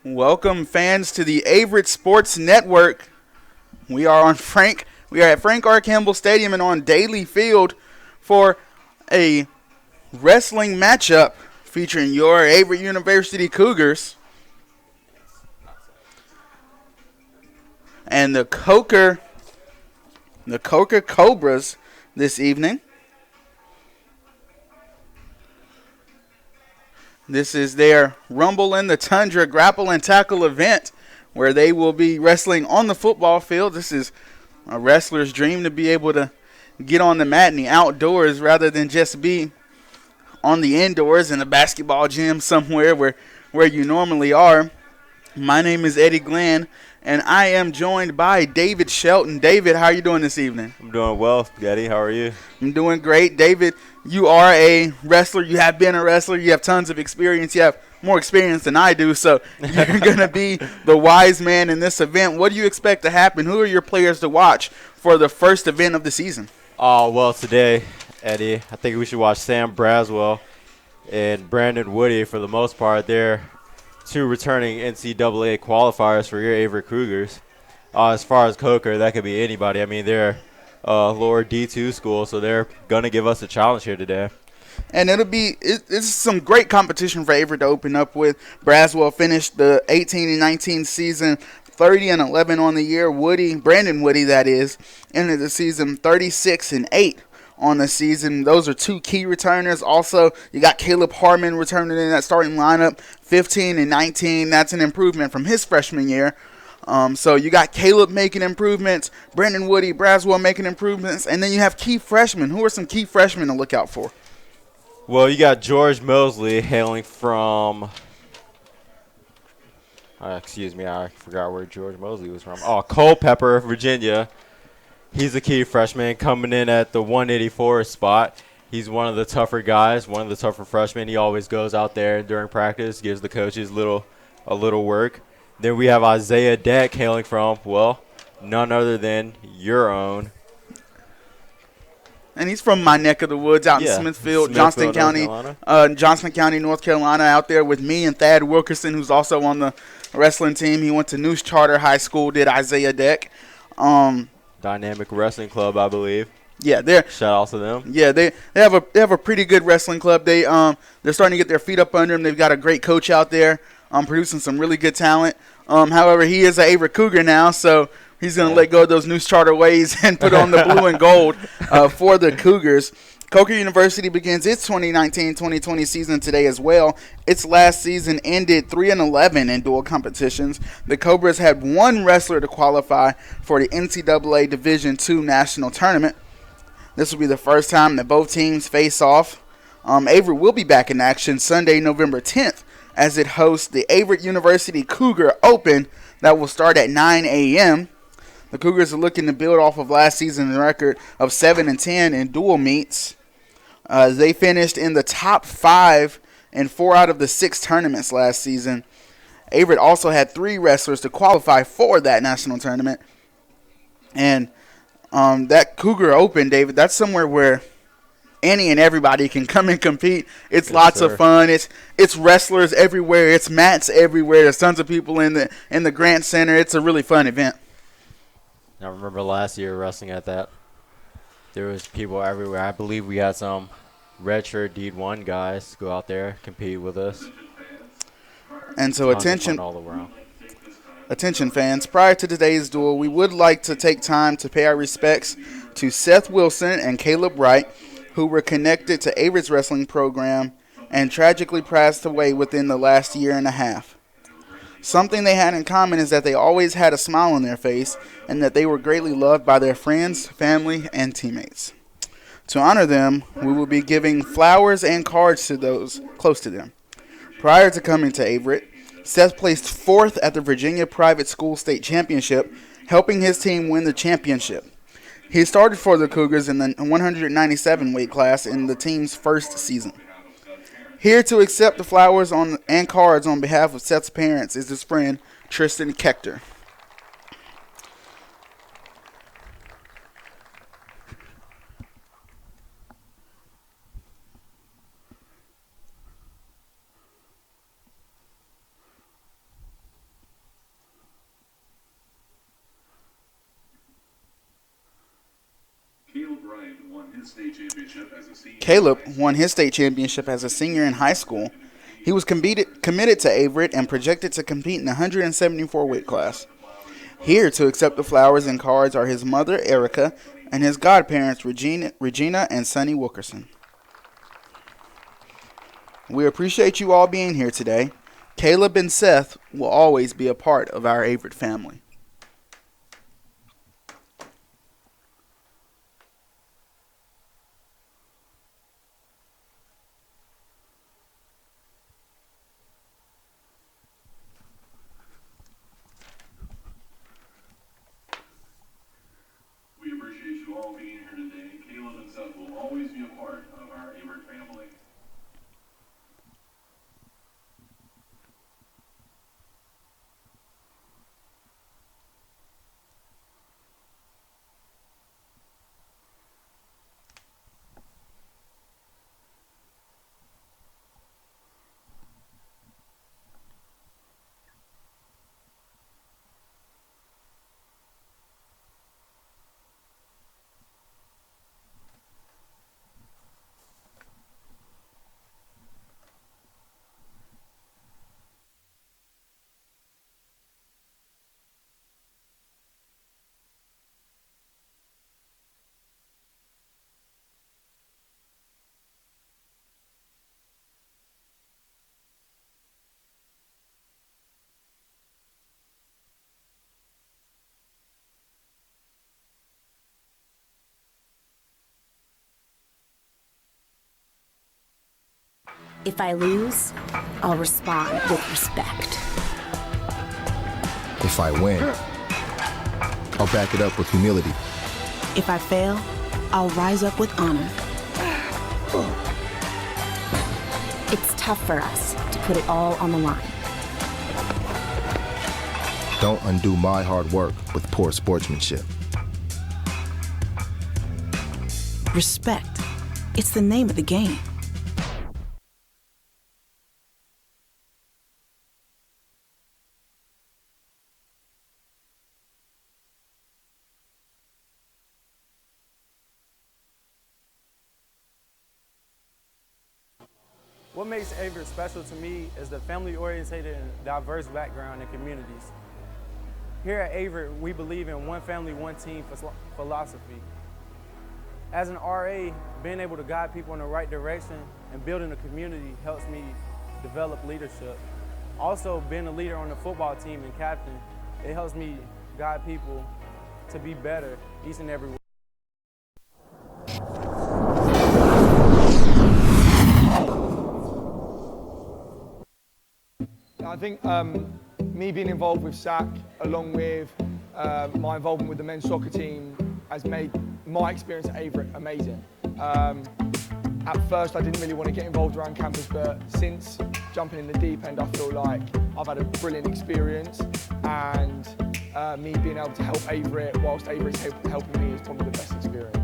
Welcome, fans, to the Averett Sports Network. We are at Frank R. Campbell Stadium and on Daly Field for a wrestling matchup featuring your Averett University Cougars and the Coker Cobras this evening. This is their Rumble in the Tundra Grapple and Tackle event where they will be wrestling on the football field. This is a wrestler's dream to be able to get on the mat in the outdoors rather than just be on the indoors in a basketball gym somewhere where you normally are. My name is Eddie Glenn, and I am joined by David Shelton. David, how are you doing this evening? I'm doing well, Eddie. How are you? I'm doing great. David, you are a wrestler. You have been a wrestler. You have tons of experience. You have more experience than I do, so you're going to be the wise man in this event. What do you expect to happen? Who are your players to watch for the first event of the season? Oh, well, today, Eddie, I think we should watch Sam Braswell and Brandon Woody. For the most part, they're two returning NCAA qualifiers for your Averett Cougars. As far as Coker, that could be anybody. I mean, they're lower D2 school, so they're going to give us a challenge here today. And it's some great competition for Averett to open up with. Braswell finished the 18-19 season 30-11 on the year. Brandon Woody, that is, ended the season 36-8 on the season. Those are two key returners. Also, you got Caleb Harmon returning in that starting lineup, 15-19. That's an improvement from his freshman year. So you got Caleb making improvements, Brandon Woody, Braswell making improvements, and then you have key freshmen. Who are some key freshmen to look out for? Well, you got George Mosley hailing from I forgot where George Mosley was from. Culpeper, Virginia. He's a key freshman coming in at the 184 spot. He's one of the tougher guys, one of the tougher freshmen. He always goes out there during practice, gives the coaches a little work. Then we have Isaiah Deck hailing from, none other than your own. And he's from my neck of the woods out in Smithfield, Johnston County, North Carolina, out there with me and Thad Wilkerson, who's also on the wrestling team. He went to Neuse Charter High School, did Isaiah Deck. Dynamic Wrestling Club, I believe. Yeah, shout out to them. Yeah, they have a pretty good wrestling club. They're starting to get their feet up under them. They've got a great coach out there, producing some really good talent. However, he is an Averett Cougar now, so he's going to let go of those Neuse Charter ways and put on the blue and gold for the Cougars. Coker University begins its 2019-2020 season today as well. Its last season ended 3-11 in dual competitions. The Cobras had one wrestler to qualify for the NCAA Division II national tournament. This will be the first time that both teams face off. Averett will be back in action Sunday, November 10th, as it hosts the Averett University Cougar Open that will start at 9 a.m. The Cougars are looking to build off of last season's record of 7-10 in dual meets. They finished in the top 5 in 4 out of the 6 tournaments last season. Averett also had 3 wrestlers to qualify for that national tournament. And that Cougar Open, David, that's somewhere where any and everybody can come and compete. It's lots of fun. It's wrestlers everywhere. It's mats everywhere. There's tons of people in the Grant Center. It's a really fun event. I remember last year wrestling at that. There was people everywhere. I believe we had some redshirt D1 guys go out there, compete with us. And so Attention fans, prior to today's duel, we would like to take time to pay our respects to Seth Wilson and Caleb Wright, who were connected to Averett's wrestling program and tragically passed away within the last year and a half. Something they had in common is that they always had a smile on their face and that they were greatly loved by their friends, family, and teammates. To honor them, we will be giving flowers and cards to those close to them. Prior to coming to Averett, Seth placed 4th at the Virginia Private School State Championship, helping his team win the championship. He started for the Cougars in the 197 weight class in the team's first season. Here to accept the flowers and cards on behalf of Seth's parents is his friend, Tristan Kechter. Caleb won his state championship as a senior in high school. He was committed to Averett and projected to compete in the 174 weight class. Here to accept the flowers and cards are his mother, Erica, and his godparents, Regina and Sonny Wilkerson. We appreciate you all being here today. Caleb and Seth will always be a part of our Averett family. We appreciate you all being here today. Caleb and Seth will always be a part of our Averett family. If I lose, I'll respond with respect. If I win, I'll back it up with humility. If I fail, I'll rise up with honor. It's tough for us to put it all on the line. Don't undo my hard work with poor sportsmanship. Respect. It's the name of the game. What makes Averett special to me is the family-oriented and diverse background and communities. Here at Averett, we believe in one family, one team philosophy. As an RA, being able to guide people in the right direction and building a community helps me develop leadership. Also, being a leader on the football team and captain, it helps me guide people to be better each and every week. I think me being involved with SAC, along with my involvement with the men's soccer team, has made my experience at Averett amazing. At first, I didn't really want to get involved around campus, but since jumping in the deep end, I feel like I've had a brilliant experience, and me being able to help Averett whilst Averett's helping me is probably the best experience.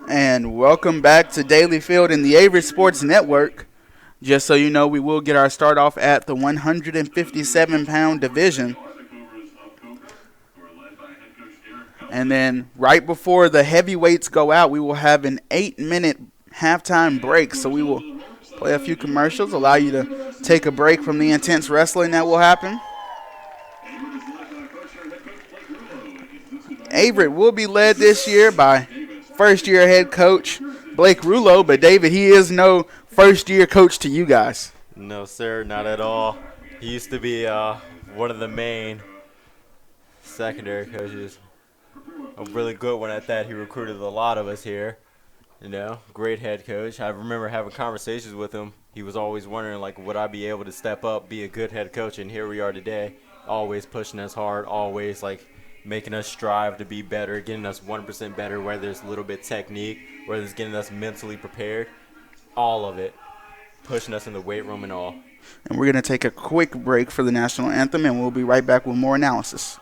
And welcome back to Daly Field in the Averett Sports Network. Just so you know, we will get our start off at the 157-pound division. And then right before the heavyweights go out, we will have an 8-minute halftime break. So we will play a few commercials, allow you to take a break from the intense wrestling that will happen. Averett will be led this year by first-year head coach Blake Rulo, but David, he is no first-year coach to you guys. No, sir, not at all. He used to be one of the main secondary coaches. A really good one at that. He recruited a lot of us here. You know, great head coach. I remember having conversations with him. He was always wondering, like, would I be able to step up, be a good head coach? And here we are today, always pushing us hard, always, like, making us strive to be better, getting us 1% better, whether it's a little bit technique, whether it's getting us mentally prepared, all of it, pushing us in the weight room and all. And we're going to take a quick break for the national anthem, and we'll be right back with more analysis.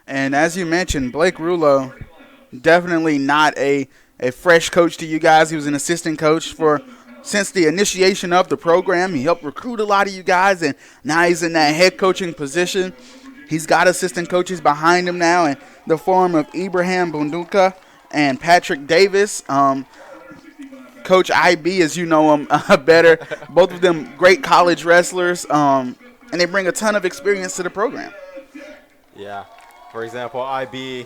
And as you mentioned, Blake Rulo, definitely not a fresh coach to you guys. He was an assistant coach since the initiation of the program. He helped recruit a lot of you guys, and now he's in that head coaching position. He's got assistant coaches behind him now in the form of Ibrahim Bunduka and Patrick Davis. Coach IB, as you know him better. Both of them great college wrestlers, and they bring a ton of experience to the program. Yeah. For example, IB,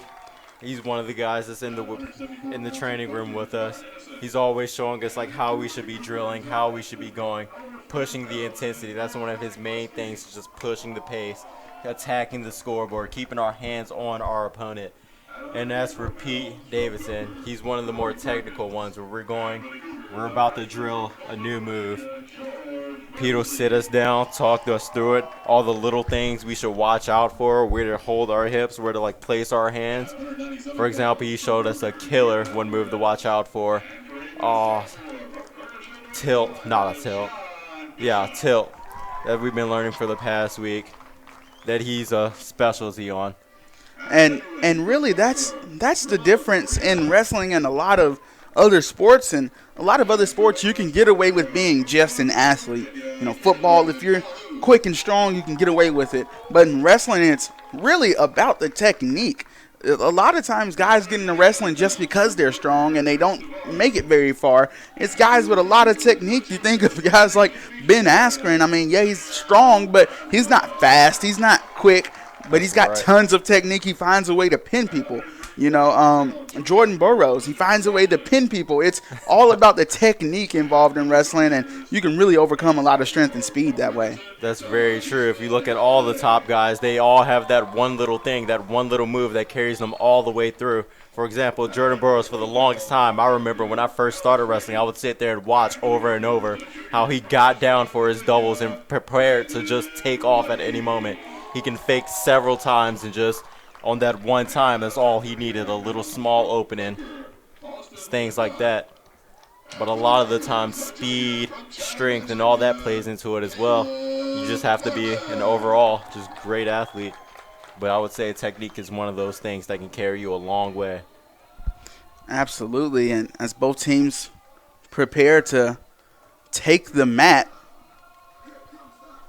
he's one of the guys that's in the training room with us. He's always showing us like how we should be drilling, how we should be going, pushing the intensity. That's one of his main things, just pushing the pace, attacking the scoreboard, keeping our hands on our opponent. And as for Pete Davidson, he's one of the more technical ones where we're about to drill a new move. Pete will sit us down, talk to us through it, all the little things we should watch out for, where to hold our hips, where to like place our hands. For example, he showed us a killer one move to watch out for. Tilt, not a tilt. Yeah, tilt that we've been learning for the past week that he's a specialty on. And really that's the difference in wrestling and a lot of other sports. And a lot of other sports you can get away with being just an athlete. You know, football, if you're quick and strong, you can get away with it. But in wrestling, it's really about the technique. A lot of times guys get into wrestling just because they're strong and they don't make it very far. It's guys with a lot of technique. You think of guys like Ben Askren. I mean, yeah, he's strong, but he's not fast. He's not quick, but he's got tons of technique. He finds a way to pin people. You know, Jordan Burroughs, he finds a way to pin people. It's all about the technique involved in wrestling, and you can really overcome a lot of strength and speed that way. That's very true. If you look at all the top guys, they all have that one little thing, that one little move that carries them all the way through. For example, Jordan Burroughs, for the longest time, I remember when I first started wrestling, I would sit there and watch over and over how he got down for his doubles and prepared to just take off at any moment. He can fake several times and just on that one time, that's all he needed, a little small opening. It's things like that. But a lot of the time, speed, strength, and all that plays into it as well. You just have to be an overall just great athlete. But I would say technique is one of those things that can carry you a long way. Absolutely. And as both teams prepare to take the mat,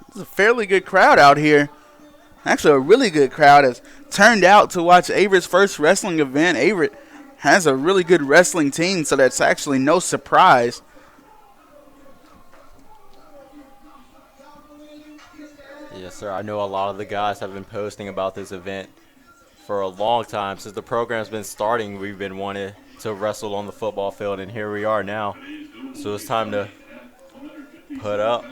there's a fairly good crowd out here. Actually, a really good crowd has turned out to watch Averett's first wrestling event. Averett has a really good wrestling team, so that's actually no surprise. Yes, sir. I know a lot of the guys have been posting about this event for a long time. Since the program's been starting, we've been wanting to wrestle on the football field, and here we are now. So it's time to put up,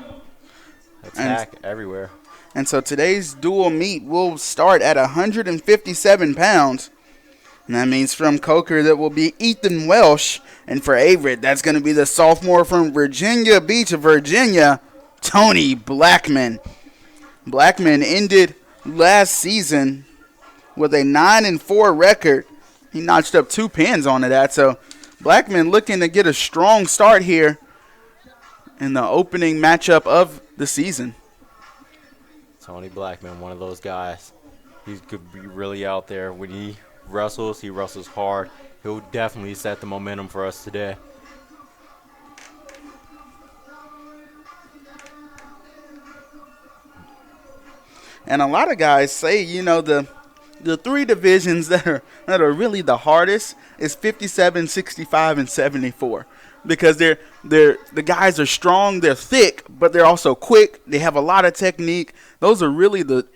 attack everywhere. And so today's dual meet will start at 157 pounds. And that means from Coker that will be Ethan Welsh. And for Averett, that's going to be the sophomore from Virginia Beach, Virginia, Tony Blackman. Blackman ended last season with a 9-4 record. He notched up 2 pins onto that. So Blackman looking to get a strong start here in the opening matchup of the season. Tony Blackman, one of those guys. He could be really out there. When he wrestles hard. He'll definitely set the momentum for us today. And a lot of guys say, you know, the 3 divisions that are really the hardest is 57, 65, and 74. Because the guys are strong, they're thick, but they're also quick. They have a lot of technique. Those are really the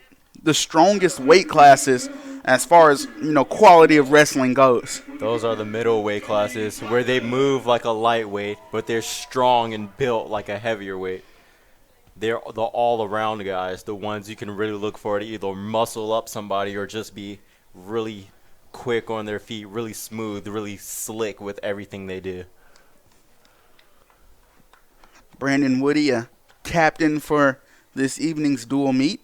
strongest weight classes as far as, you know, quality of wrestling goes. Those are the middle weight classes where they move like a lightweight, but they're strong and built like a heavier weight. They're the all-around guys, the ones you can really look for to either muscle up somebody or just be really quick on their feet, really smooth, really slick with everything they do. Brandon Woody, a captain for this evening's dual meet.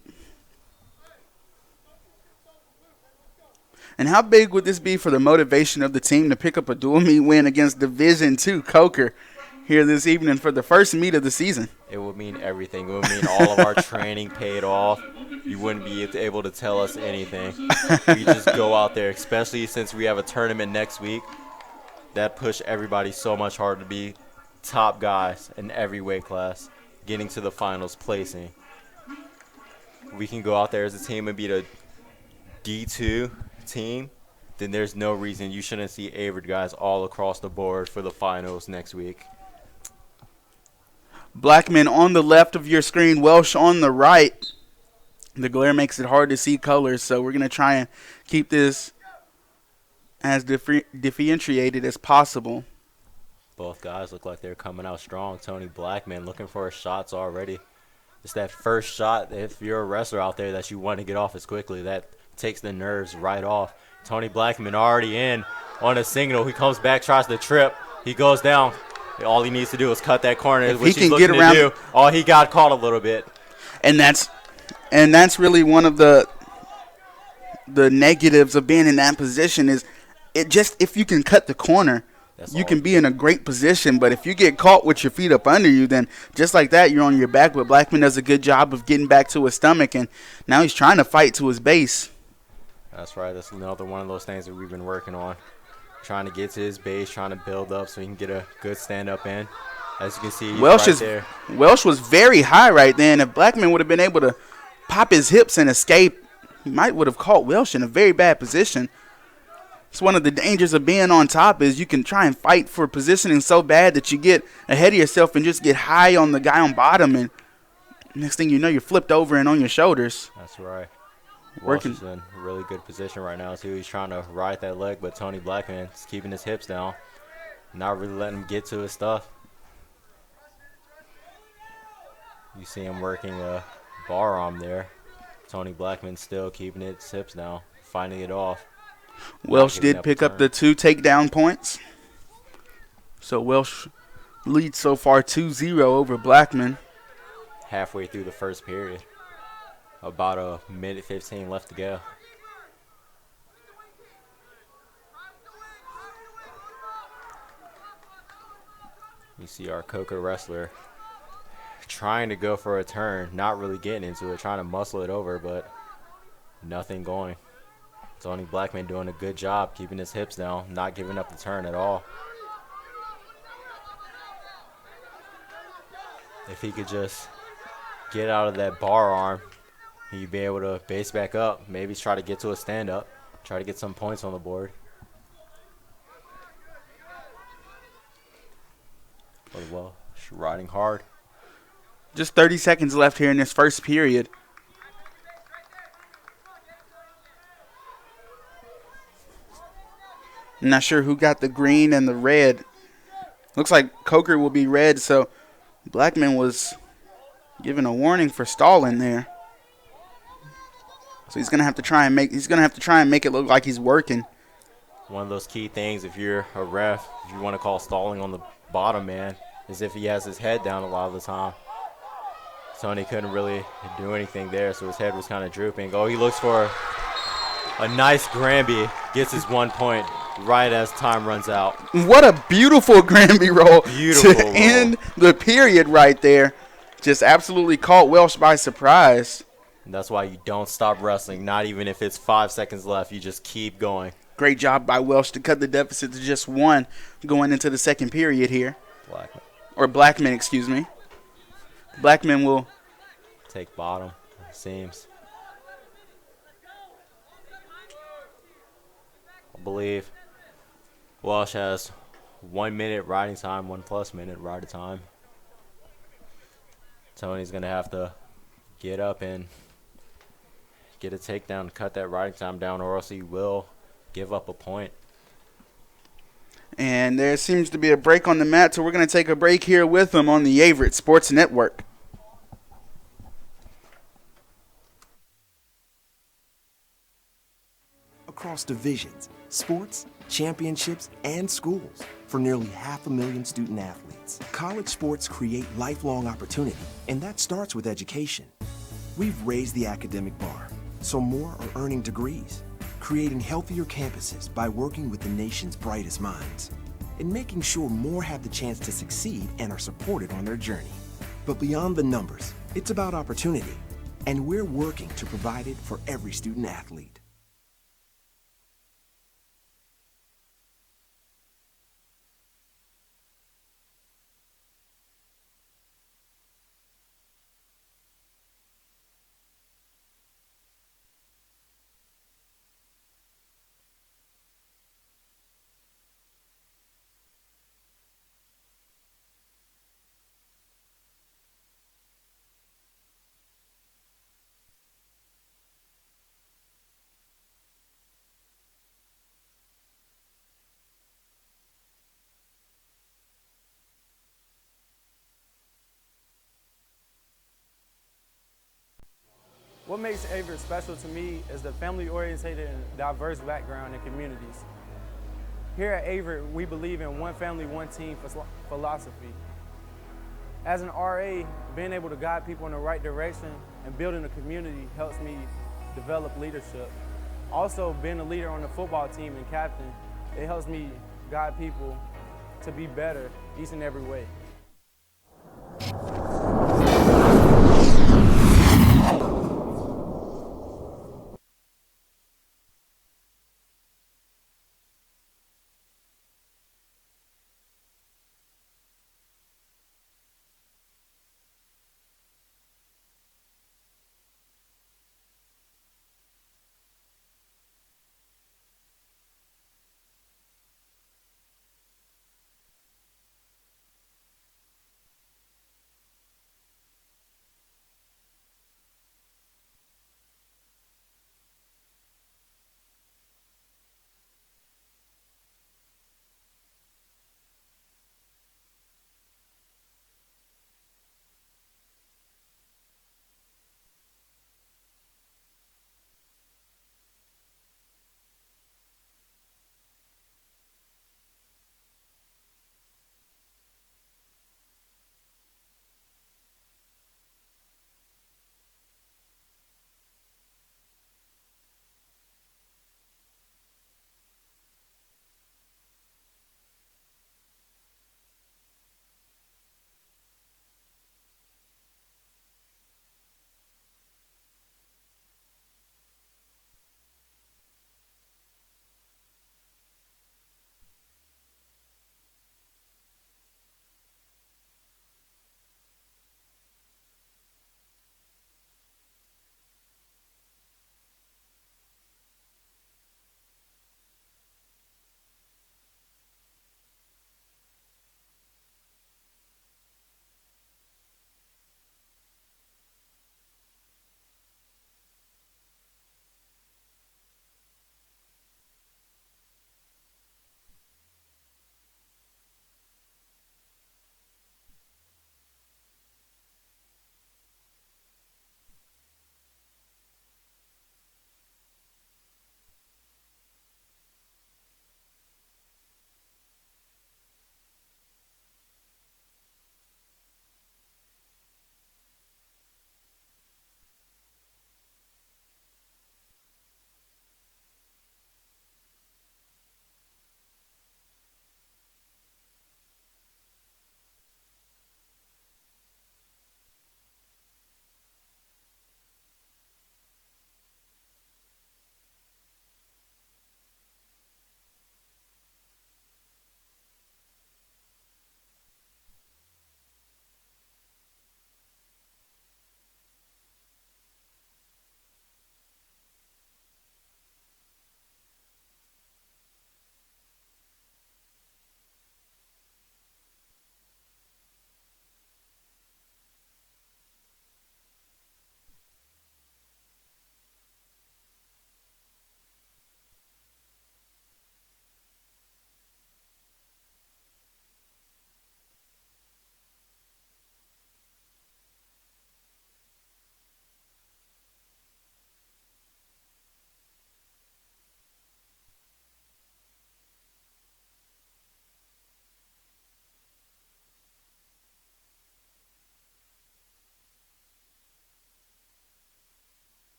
And how big would this be for the motivation of the team to pick up a dual meet win against Division II Coker here this evening for the first meet of the season? It would mean everything. It would mean all of our training paid off. You wouldn't be able to tell us anything. We just go out there, especially since we have a tournament next week. That pushed everybody so much harder to be top guys in every weight class, getting to the finals, placing. We can go out there as a team and beat a D2 team, then there's no reason you shouldn't see Averett guys all across the board for the finals next week. Blackman on the left of your screen, Welsh on the right. The glare makes it hard to see colors, so we're going to try and keep this as differentiated as possible. Both guys look like they're coming out strong. Tony Blackman looking for his shots already. It's that first shot, if you're a wrestler out there that you want to get off as quickly, that takes the nerves right off. Tony Blackman already in on a signal. He comes back, tries to trip. He goes down. All he needs to do is cut that corner, which he's looking to do. Oh, he got caught a little bit. And that's really one of the negatives of being in that position is it just, if you can cut the corner, you can be in a great position. But if you get caught with your feet up under you, then just like that, you're on your back. But Blackman does a good job of getting back to his stomach, and now he's trying to fight to his base. That's right. That's another one of those things that we've been working on. Trying to get to his base, trying to build up so he can get a good stand-up in. As you can see, he's there. Welsh was very high right then. If Blackman would have been able to pop his hips and escape, he might would have caught Welsh in a very bad position. It's one of the dangers of being on top is you can try and fight for positioning so bad that you get ahead of yourself and just get high on the guy on bottom, and next thing you know, you're flipped over and on your shoulders. That's right. Welsh is in a really good position right now, too. He's trying to ride that leg, but Tony Blackman is keeping his hips down, not really letting him get to his stuff. You see him working a bar arm there. Tony Blackman still keeping his hips down, fighting it off. Welsh did pick up the 2 takedown points. So Welsh leads so far 2-0 over Blackman. Halfway through the first period. About a minute 15 left to go. You see our Coker wrestler trying to go for a turn, not really getting into it, trying to muscle it over, but nothing going. Tony Blackman doing a good job keeping his hips down, not giving up the turn at all. If he could just get out of that bar arm, He'd be able to base back up, maybe try to get to a stand-up, try to get some points on the board. But well, riding hard. Just 30 seconds left here in this first period. I'm not sure who got the green and the red. Looks like Coker will be red, so Blackman was given a warning for stalling there. So he's gonna have to try and make it look like he's working. One of those key things, if you're a ref, if you want to call stalling on the bottom man, is if he has his head down a lot of the time. Tony couldn't really do anything there, so his head was kind of drooping. Oh, he looks for a nice Granby, gets his 1 point right as time runs out. What a beautiful Granby roll Beautiful to roll. end the period right there. Just absolutely caught Welsh by surprise. And that's why you don't stop wrestling, not even if it's 5 seconds left. You just keep going. Great job by Welsh to cut the deficit to just 1 going into the second period here. Blackman, excuse me. Blackman will take bottom, it seems. I believe Welsh has 1 minute riding time, 1+ minute riding time. Tony's going to have to get up and get a takedown, cut that riding time down, or else he will give up a point. And there seems to be a break on the mat, so we're going to take a break here with them on the Averett Sports Network. Across divisions, sports, championships, and schools for nearly 500,000 student athletes. College sports create lifelong opportunity, and that starts with education. We've raised the academic bar, so more are earning degrees, creating healthier campuses by working with the nation's brightest minds, and making sure more have the chance to succeed and are supported on their journey. But beyond the numbers, it's about opportunity, and we're working to provide it for every student athlete. What makes Averett special to me is the family-oriented and diverse background and communities. Here at Averett, we believe in one family, one team philosophy. As an RA, being able to guide people in the right direction and building a community helps me develop leadership. Also, being a leader on the football team and captain, it helps me guide people to be better each and every way.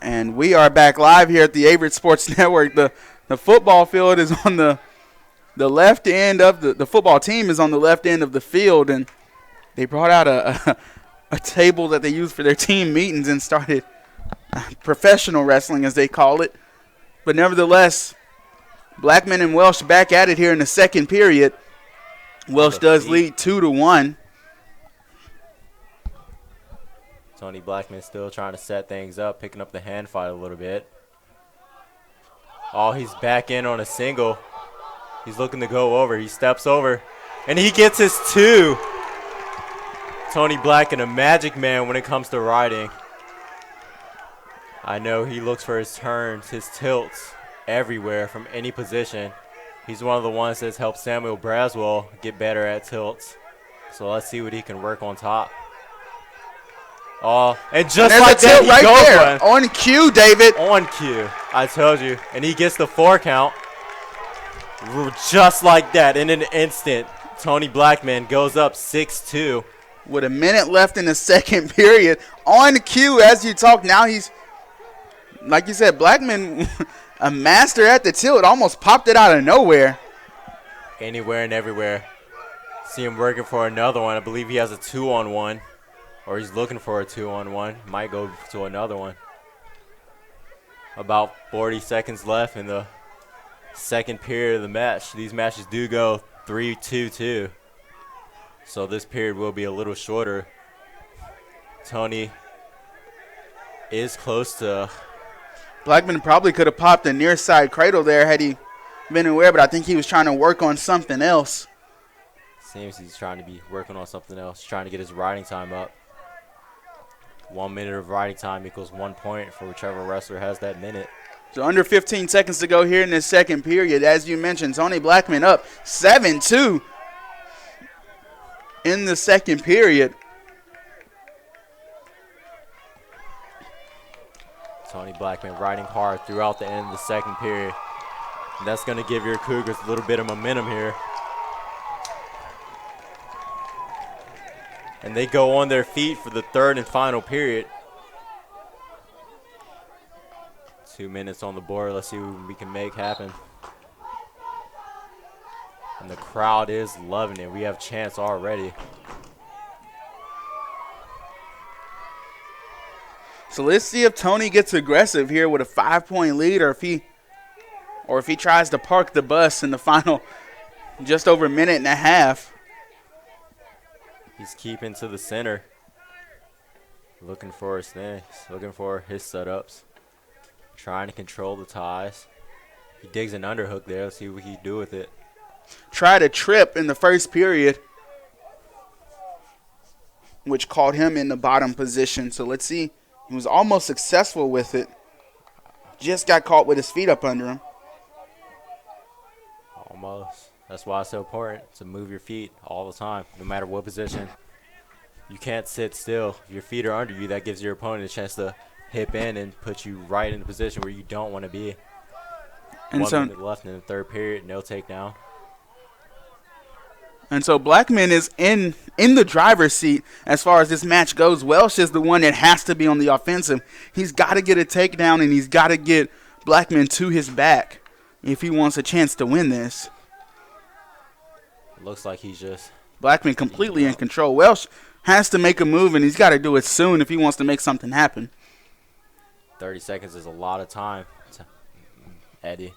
And we are back live here at the Averett Sports Network. The football field is on the left end of the football team is on the left end of the field, and they brought out a table that they use for their team meetings and started professional wrestling, as they call it. But nevertheless, Blackman and Welsh back at it here in the second period. Welsh does lead 2-1. Tony Blackman still trying to set things up, picking up the hand fight a little bit. Oh, he's back in on a single. He's looking to go over. He steps over, and he gets his 2. Tony Blackman, a magic man when it comes to riding. I know he looks for his turns, his tilts everywhere from any position. He's one of the ones that's helped Samuel Braswell get better at tilts. So let's see what he can work on top. Oh, and just like that, he goes there. On cue, David. On cue. I told you. And he gets the 4 count. Just like that, in an instant, Tony Blackman goes up 6-2. With a minute left in the second period. On cue as you talk. Now he's, like you said, Blackman, a master at the tilt. Almost popped it out of nowhere. Anywhere and everywhere. See him working for another one. I believe he has a 2-on-1. Or he's looking for a 2-on-1. Might go to another one. About 40 seconds left in the second period of the match. These matches do go 3-2-2. So this period will be a little shorter. Tony is close to. Blackman probably could have popped a near side cradle there had he been aware, but I think he was trying to work on something else. Seems he's trying to be working on something else, trying to get his riding time up. 1 minute of riding time equals 1 point for whichever wrestler has that minute. So under 15 seconds to go here in this second period. As you mentioned, Tony Blackman up 7-2 in the second period. Tony Blackman riding hard throughout the end of the second period. And that's going to give your Cougars a little bit of momentum here. And they go on their feet for the third and final period. 2 minutes on the board. Let's see what we can make happen. And the crowd is loving it. We have chance already. So let's see if Tony gets aggressive here with a 5-point lead, or if he tries to park the bus in the final just over a minute and a half. He's keeping to the center. Looking for his things, looking for his setups. Trying to control the ties. He digs an underhook there. Let's see what he can do with it. Tried a trip in the first period, which caught him in the bottom position. So let's see. He was almost successful with it. Just got caught with his feet up under him. Almost. That's why it's so important to move your feet all the time, no matter what position. You can't sit still. If your feet are under you, that gives your opponent a chance to hip in and put you right in the position where you don't want to be. And 1 so, minute left in the third period, no takedown. And so Blackman is in the driver's seat as far as this match goes. Welsh is the one that has to be on the offensive. He's got to get a takedown, and he's got to get Blackman to his back if he wants a chance to win this. Looks like he's just. Blackman completely in control. Welsh has to make a move, and he's got to do it soon if he wants to make something happen. 30 seconds is a lot of time, Eddie.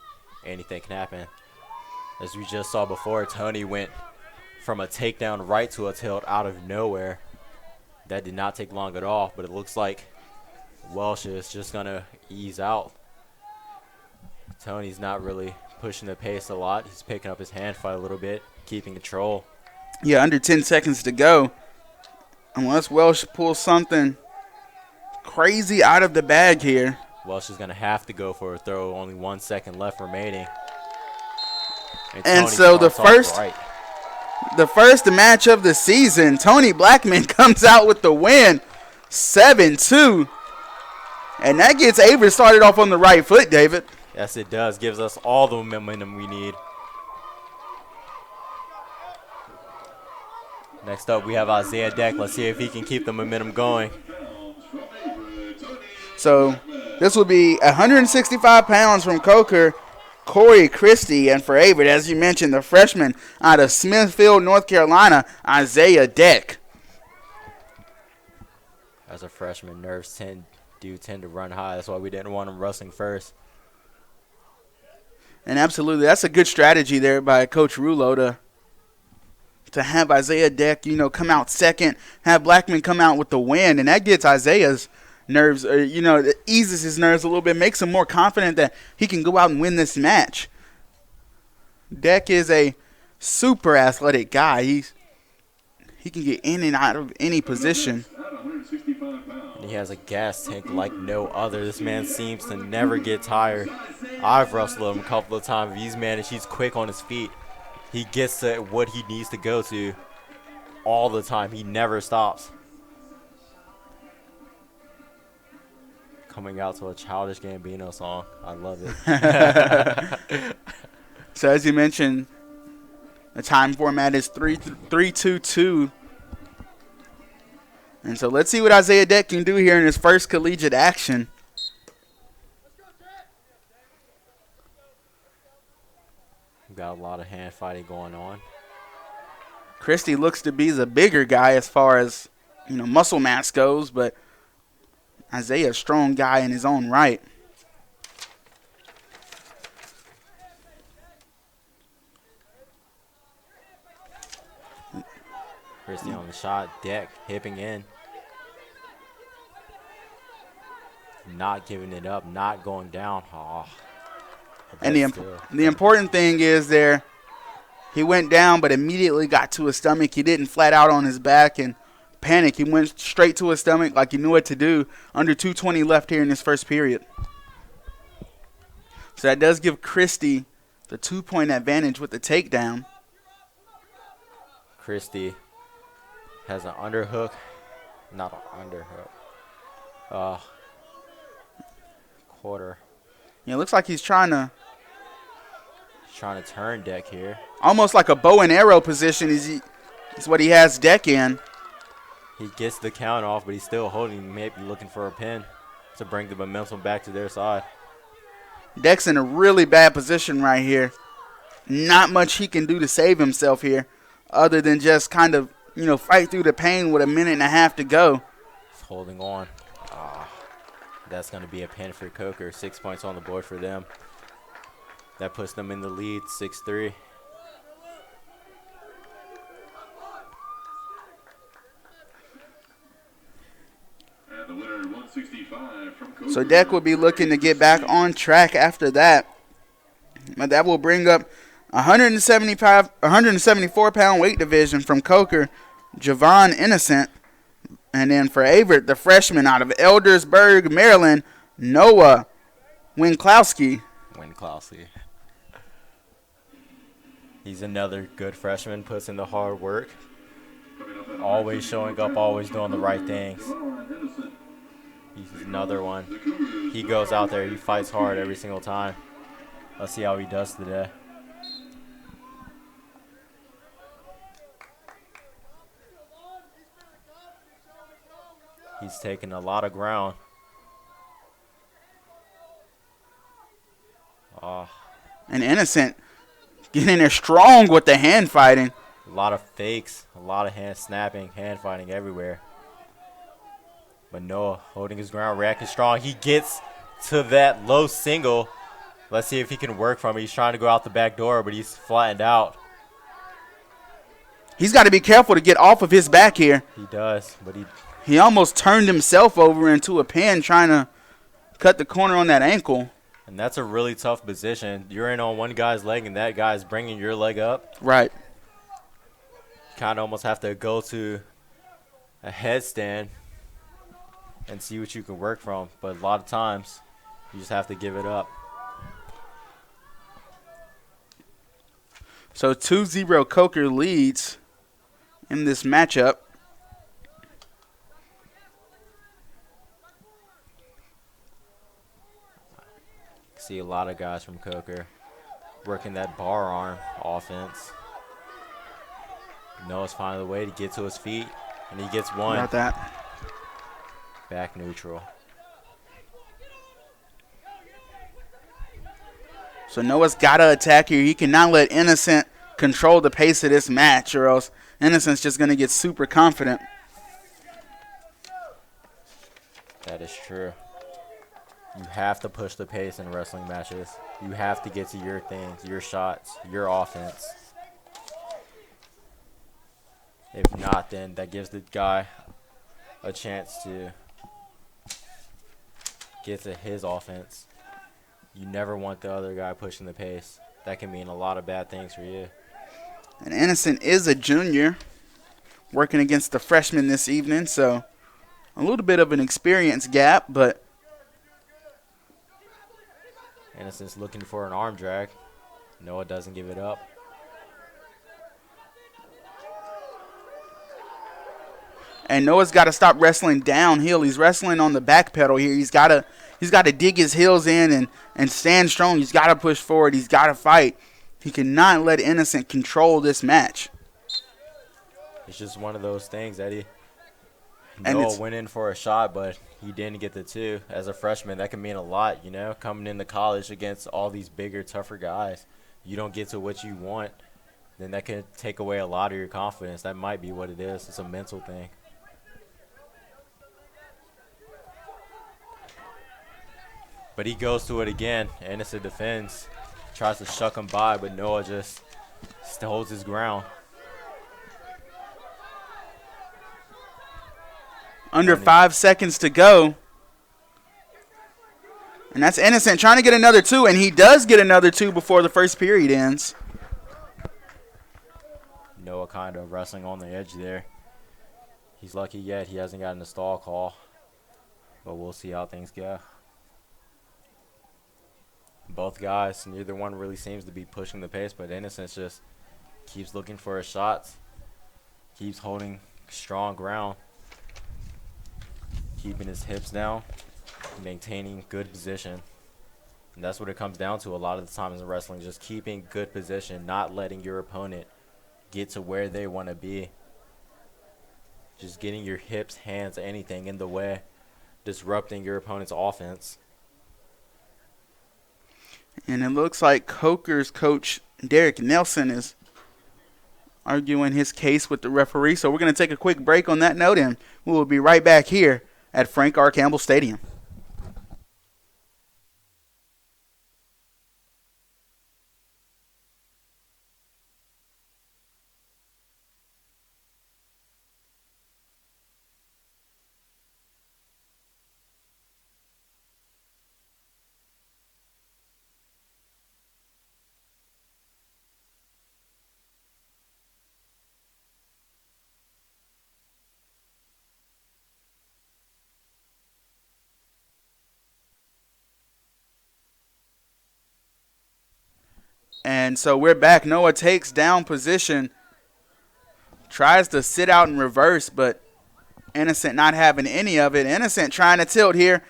Anything can happen. As we just saw before, Tony went from a takedown right to a tilt out of nowhere. That did not take long at all, but it looks like Welsh is just going to ease out. Tony's not really pushing the pace a lot. He's picking up his hand fight a little bit, keeping control. Yeah, under 10 seconds to go. Unless Welsh pulls something crazy out of the bag here. Welsh is going to have to go for a throw. Only 1 second left remaining. And so the first match of the season, Tony Blackman comes out with the win, 7-2. And that gets Averett started off on the right foot, David. Yes, it does. Gives us all the momentum we need. Next up, we have Isaiah Deck. Let's see if he can keep the momentum going. So This will be 165 pounds from Coker, Corey Christie, and for Averett, as you mentioned, the freshman out of Smithfield, North Carolina, Isaiah Deck. As a freshman, nerves do tend to run high. That's why we didn't want him wrestling first. And absolutely, that's a good strategy there by Coach Rulo to have Isaiah Deck, come out second, have Blackman come out with the win, and that gets Isaiah's nerves, it eases his nerves a little bit, makes him more confident that he can go out and win this match. Deck is a super athletic guy. He can get in and out of any position. He has a gas tank like no other. This man seems to never get tired. I've wrestled him a couple of times. He's managed. He's quick on his feet. He gets to what he needs to go to all the time. He never stops. Coming out to a Childish Gambino song. I love it. So as you mentioned, the time format is 3-2-2. And so let's see what Isaiah Deck can do here in his first collegiate action. We've got a lot of hand fighting going on. Christie looks to be the bigger guy as far as, muscle mass goes, but Isaiah a strong guy in his own right. Christie on the shot. Deck hipping in. Not giving it up. Not going down. Oh, and the important thing is there, he went down but immediately got to his stomach. He didn't flat out on his back and panic. He went straight to his stomach like he knew what to do. Under 2:20 left here in this first period. So that does give Christie the 2-point advantage with the takedown. Christie has an underhook. Not an underhook. Quarter. Yeah, it looks like he's trying to turn Deck here. Almost like a bow and arrow position is what he has Deck in. He gets the count off, but he's still holding, maybe looking for a pin to bring the momentum back to their side. Deck's in a really bad position right here. Not much he can do to save himself here other than just kind of, fight through the pain with a minute and a half to go. He's holding on. That's going to be a pin for Coker. 6 points on the board for them. That puts them in the lead, 6-3. And the winner, 165 from Coker. So Deck will be looking to get back on track after that. But that will bring up 174-pound weight division from Coker, Javon Innocent. And then for Averett, the freshman out of Eldersburg, Maryland, Noah Winklowski. He's another good freshman, puts in the hard work. Always showing up, always doing the right things. He's another one. He goes out there, he fights hard every single time. Let's see how he does today. He's taking a lot of ground. And Innocent getting there strong with the hand fighting. A lot of fakes, a lot of hand snapping, hand fighting everywhere. But Noah holding his ground, reacting strong. He gets to that low single. Let's see if he can work from it. He's trying to go out the back door, but he's flattened out. He's got to be careful to get off of his back here. He does, but he almost turned himself over into a pin trying to cut the corner on that ankle. And that's a really tough position. You're in on one guy's leg, and that guy's bringing your leg up. Right. Kind of almost have to go to a headstand and see what you can work from. But a lot of times, you just have to give it up. So 2-0 Coker leads in this matchup. See a lot of guys from Coker working that bar arm offense. Noah's finding the way to get to his feet, and he gets one. About that. Back neutral. So Noah's got to attack here. He cannot let Innocent control the pace of this match, or else Innocent's just going to get super confident. That is true. You have to push the pace in wrestling matches. You have to get to your things, your shots, your offense. If not, then that gives the guy a chance to get to his offense. You never want the other guy pushing the pace. That can mean a lot of bad things for you. And Innocent is a junior working against the freshman this evening, so a little bit of an experience gap, but Innocent's looking for an arm drag. Noah doesn't give it up. And Noah's got to stop wrestling downhill. He's wrestling on the back pedal here. He's got to dig his heels in and stand strong. He's got to push forward. He's got to fight. He cannot let Innocent control this match. It's just one of those things, Eddie. And Noah went in for a shot, but he didn't get the two. As a freshman, that can mean a lot, coming into college against all these bigger, tougher guys. You don't get to what you want, then that could take away a lot of your confidence. That might be what it is. It's a mental thing. But he goes to it again. Innocent defends. Tries to shuck him by, but Noah just holds his ground. Under 5 seconds to go. And that's Innocent trying to get another two, and he does get another two before the first period ends. Noah kind of wrestling on the edge there. He's lucky yet he hasn't gotten a stall call, but we'll see how things go. Both guys, neither one really seems to be pushing the pace, but Innocent just keeps looking for his shots, keeps holding strong ground, keeping his hips down, maintaining good position. And that's what it comes down to a lot of the times in wrestling, just keeping good position, not letting your opponent get to where they want to be. Just getting your hips, hands, anything in the way, disrupting your opponent's offense. And it looks like Coker's coach, Derek Nelson, is arguing his case with the referee. So we're going to take a quick break on that note, and we will be right back here at Frank R. Campbell Stadium. And so we're back. Noah takes down position, tries to sit out and reverse, but Innocent not having any of it. Innocent trying to tilt here.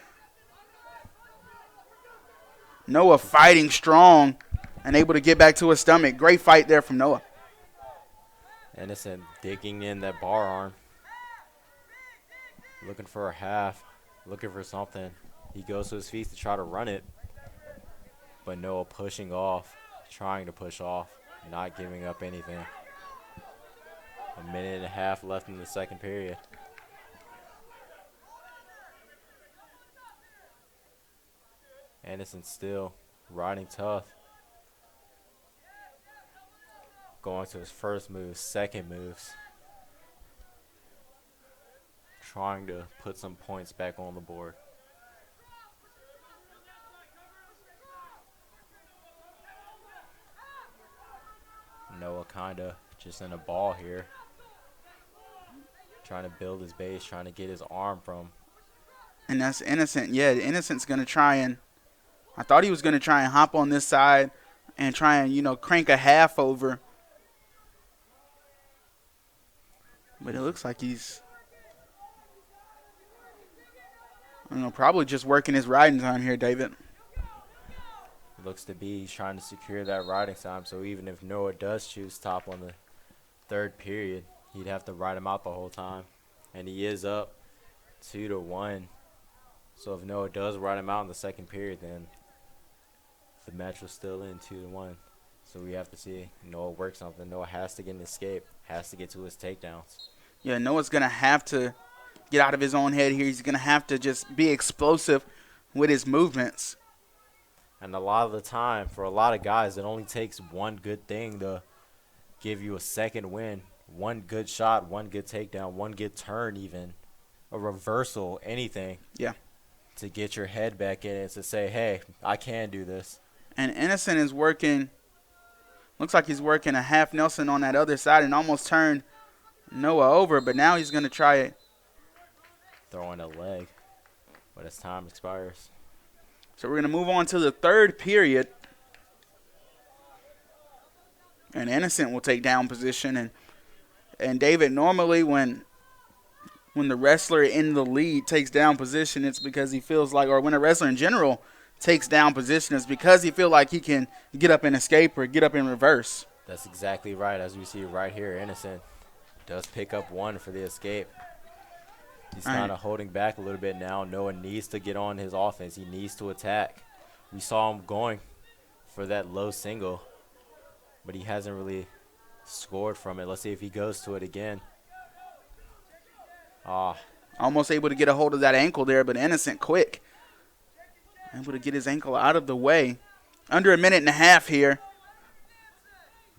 Noah fighting strong and able to get back to his stomach. Great fight there from Noah. Innocent digging in that bar arm. Looking for a half. Looking for something. He goes to his feet to try to run it. But Noah pushing off. Trying to push off, not giving up anything. A minute and a half left in the second period. Innocent still riding tough. Going to his first moves, second moves. Trying to put some points back on the board. Noah kind of just in a ball here. Trying to build his base, trying to get his arm from. And that's Innocent. Yeah, Innocent's going to try and, I thought he was going to try and hop on this side and try and, crank a half over. But it looks like he's, probably just working his riding time here, David. Looks to be he's trying to secure that riding time, so even if Noah does choose top on the third period, he'd have to ride him out the whole time. And he is up 2-1. So if Noah does ride him out in the second period, then the match was still in 2-1. So we have to see Noah work something. Noah has to get an escape, has to get to his takedowns. Yeah, Noah's going to have to get out of his own head here. He's going to have to just be explosive with his movements. And a lot of the time, for a lot of guys, it only takes one good thing to give you a second win. One good shot, one good takedown, one good turn even, a reversal, anything. Yeah. To get your head back in and to say, hey, I can do this. And Innocent is working, looks like he's working a half Nelson on that other side and almost turned Noah over, but now he's going to try it. Throwing a leg, but his time expires. So we're going to move on to the third period. And Innocent will take down position. And David, normally when the wrestler in the lead takes down position, it's because he feels like, or when a wrestler in general takes down position, it's because he feels like he can get up and escape or get up and reverse. That's exactly right. As we see right here, Innocent does pick up one for the escape. He's kind of holding back a little bit now. Noah needs to get on his offense. He needs to attack. We saw him going for that low single, but he hasn't really scored from it. Let's see if he goes to it again. Almost able to get a hold of that ankle there, but Innocent quick. Able to get his ankle out of the way. Under a minute and a half here.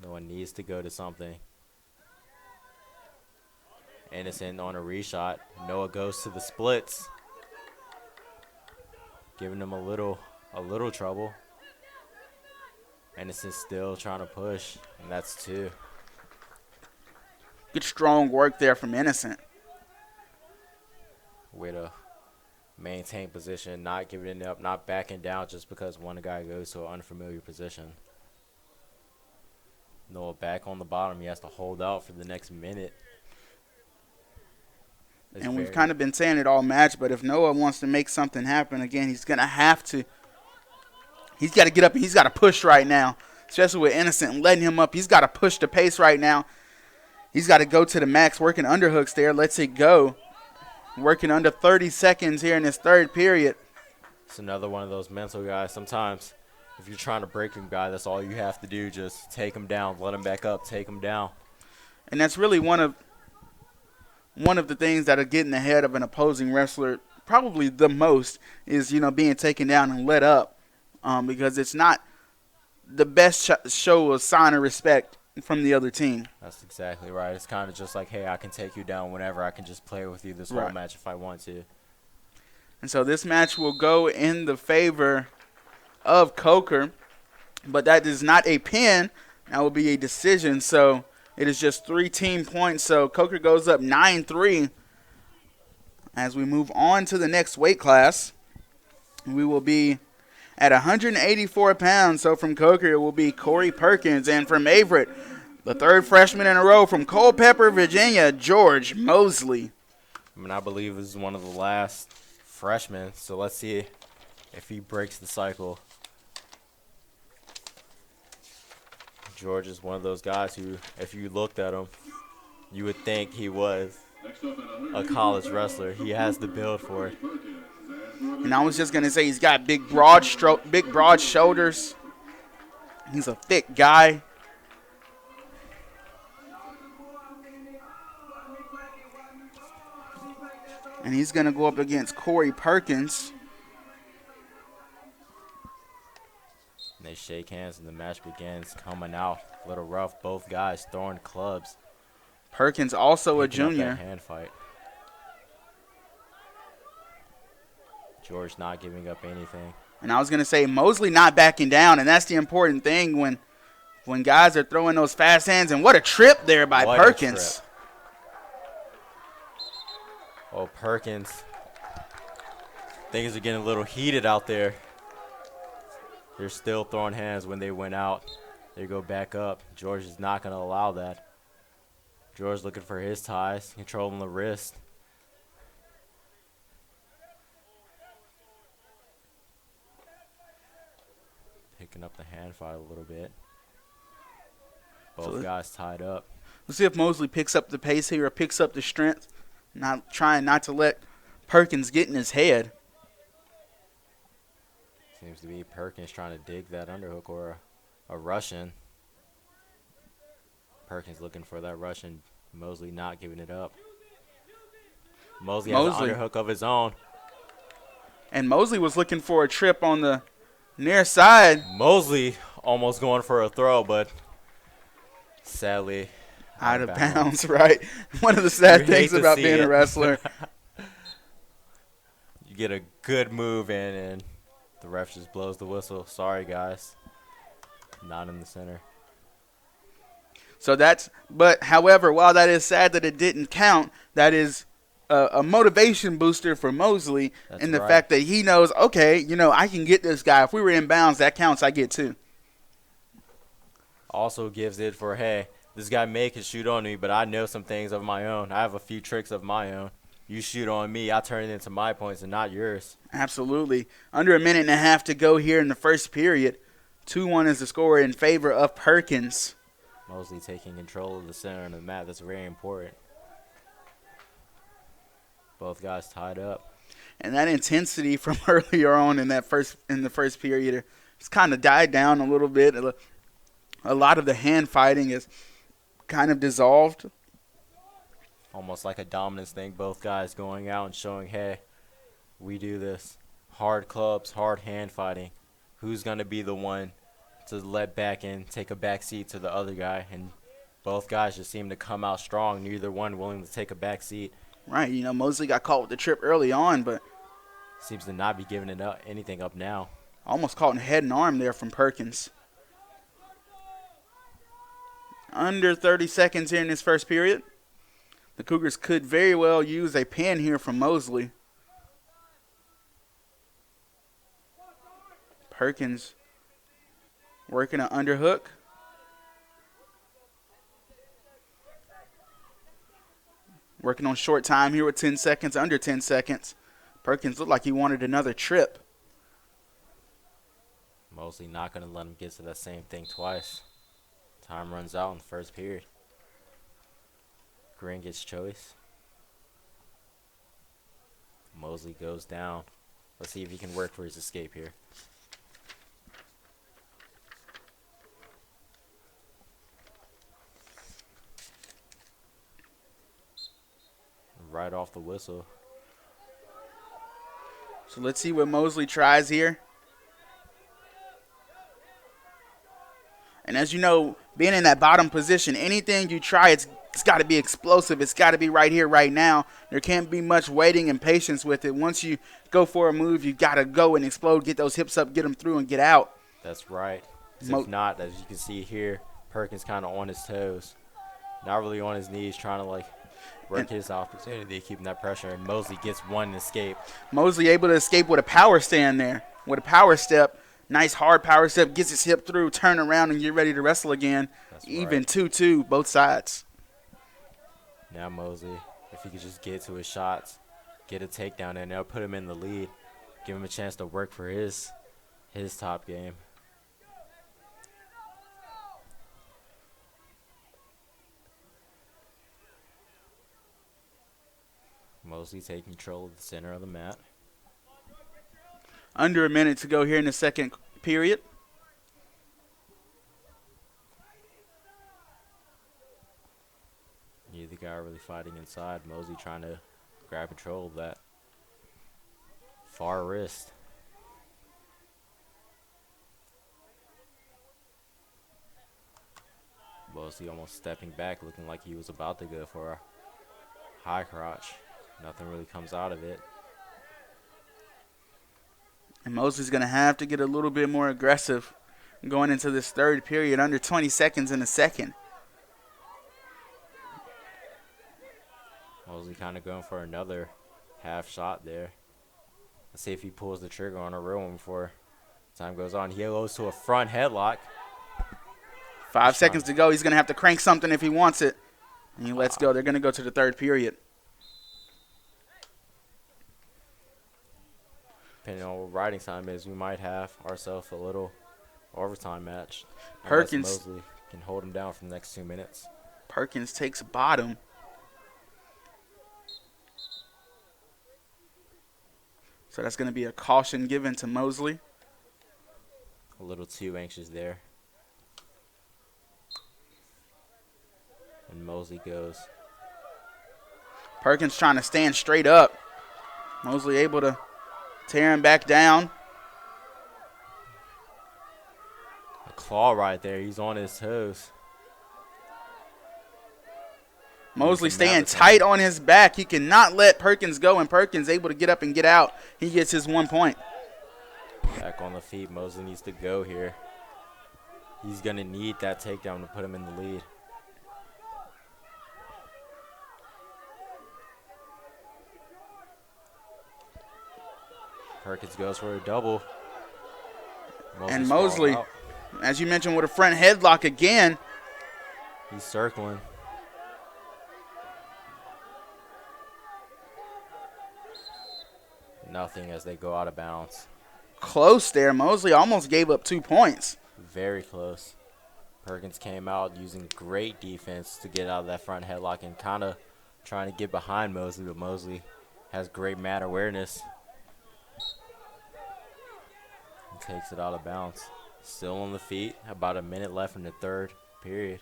Noah needs to go to something. Innocent on a reshot. Noah goes to the splits. Giving him a little trouble. Innocent still trying to push, and that's 2. Good strong work there from Innocent. Way to maintain position, not giving it up, not backing down just because one guy goes to an unfamiliar position. Noah back on the bottom. He has to hold out for the next minute. And we've kind of been saying it all match, but if Noah wants to make something happen, again, he's going to have to. He's got to get up and he's got to push right now, especially with Innocent and letting him up. He's got to push the pace right now. He's got to go to the max, working underhooks there. Lets it go. Working under 30 seconds here in this third period. It's another one of those mental guys. Sometimes if you're trying to break him, guy, that's all you have to do. Just take him down, let him back up, take him down. And that's really one of the things that are getting ahead of an opposing wrestler probably the most is, being taken down and let up, because it's not the best show of sign of respect from the other team. That's exactly right. It's kind of just like, hey, I can take you down whenever. I can just play with you this whole match if I want to. And so this match will go in the favor of Coker, but that is not a pin. That will be a decision. So it is just 3 team points. So Coker goes up 9-3. As we move on to the next weight class, we will be at 184 pounds. So from Coker, it will be Corey Perkins. And from Averett, the third freshman in a row from Culpeper, Virginia, George Mosley. I believe this is one of the last freshmen. So let's see if he breaks the cycle. George is one of those guys who, if you looked at him, you would think he was a college wrestler. He has the build for it. And I was just going to say he's got big, broad shoulders. He's a thick guy. And he's going to go up against Corey Perkins. And they shake hands and the match begins. Coming out a little rough. Both guys throwing clubs. Perkins also a junior. That hand fight. George not giving up anything. And I was going to say Mosley not backing down, and that's the important thing when guys are throwing those fast hands. And what a trip there by Perkins. Oh, Perkins. Things are getting a little heated out there. They're still throwing hands when they went out. They go back up. George is not going to allow that. George looking for his ties, controlling the wrist. Picking up the hand fight a little bit. Both guys tied up. Let's see if Mosley picks up the pace here or picks up the strength. Trying not to let Perkins get in his head. Seems to be Perkins trying to dig that underhook or a Russian. Perkins looking for that Russian. Mosley not giving it up. Mosley has an underhook of his own. And Mosley was looking for a trip on the near side. Mosley almost going for a throw, but sadly out of bounds, right? One of the sad things about being a wrestler. You get a good move in, and the ref just blows the whistle. Sorry, guys. Not in the center. So but however, while that is sad that it didn't count, that is a motivation booster for Mosley in the fact that he knows, okay, I can get this guy. If we were in bounds, that counts. I get two. Also gives it for, hey, this guy may can shoot on me, but I know some things of my own. I have a few tricks of my own. You shoot on me, I turn it into my points and not yours. Absolutely. Under a minute and a half to go here in the first period. 2-1 is the score in favor of Perkins. Mosley taking control of the center of the mat. That's very important. Both guys tied up. And that intensity from earlier on in the first period, it's kind of died down a little bit. A lot of the hand fighting is kind of dissolved. Almost like a dominance thing. Both guys going out and showing, hey, we do this. Hard clubs, hard hand fighting. Who's going to be the one to let back and take a back seat to the other guy? And both guys just seem to come out strong. Neither one willing to take a back seat. Right. Mosley got caught with the trip early on, but seems to not be giving it up, anything up now. Almost caught in head and arm there from Perkins. Under 30 seconds here in this first period. The Cougars could very well use a pin here from Mosley. Perkins working an underhook. Working on short time here with 10 seconds, under 10 seconds. Perkins looked like he wanted another trip. Mosley not going to let him get to that same thing twice. Time runs out in the first period. Green gets choice. Mosley goes down. Let's see if he can work for his escape here. Right off the whistle. So let's see what Mosley tries here. And as you know, being in that bottom position, anything you try, it's got to be explosive. It's got to be right here, right now. There can't be much waiting and patience with it. Once you go for a move, you got to go and explode, get those hips up, get them through, and get out. That's right. If not, as you can see here, Perkins kind of on his toes. Not really on his knees, trying to, work his opportunity, keeping that pressure. And Mosley gets one escape. Mosley able to escape with a power stand there, with a power step. Nice hard power step, gets his hip through, turn around, and get ready to wrestle again. That's even right. 2-2, both sides. Now Mosley, if he could just get to his shots, get a takedown, and they'll put him in the lead, give him a chance to work for his top game. Mosley taking control of the center of the mat. Under a minute to go here in the second period. Neither guy really fighting inside. Mosley trying to grab control of that far wrist. Mosley almost stepping back, looking like he was about to go for a high crotch. Nothing really comes out of it. And Mosley's going to have to get a little bit more aggressive going into this third period, under 20 seconds in the second. Mosley kind of going for another half shot there. Let's see if he pulls the trigger on a real one before time goes on. He goes to a front headlock. 5 seconds to go. He's going to have to crank something if he wants it. And he lets go. They're going to go to the third period. Depending on what riding time is, we might have ourselves a little overtime match. Perkins Mosley can hold him down for the next 2 minutes. Perkins takes bottom. So that's going to be a caution given to Mosley. A little too anxious there. And Mosley goes. Perkins trying to stand straight up. Mosley able to tear him back down. A claw right there. He's on his toes. Mosley staying tight on his back. He cannot let Perkins go, and Perkins able to get up and get out. He gets his 1 point. Back on the feet. Mosley needs to go here. He's going to need that takedown to put him in the lead. Perkins goes for a double. And Mosley, as you mentioned, with a front headlock again. He's circling. Nothing as they go out of bounds. Close there. Mosley almost gave up 2 points. Very close. Perkins came out using great defense to get out of that front headlock and kind of trying to get behind Mosley, but Mosley has great mat awareness. He takes it out of bounds. Still on the feet. About a minute left in the third period.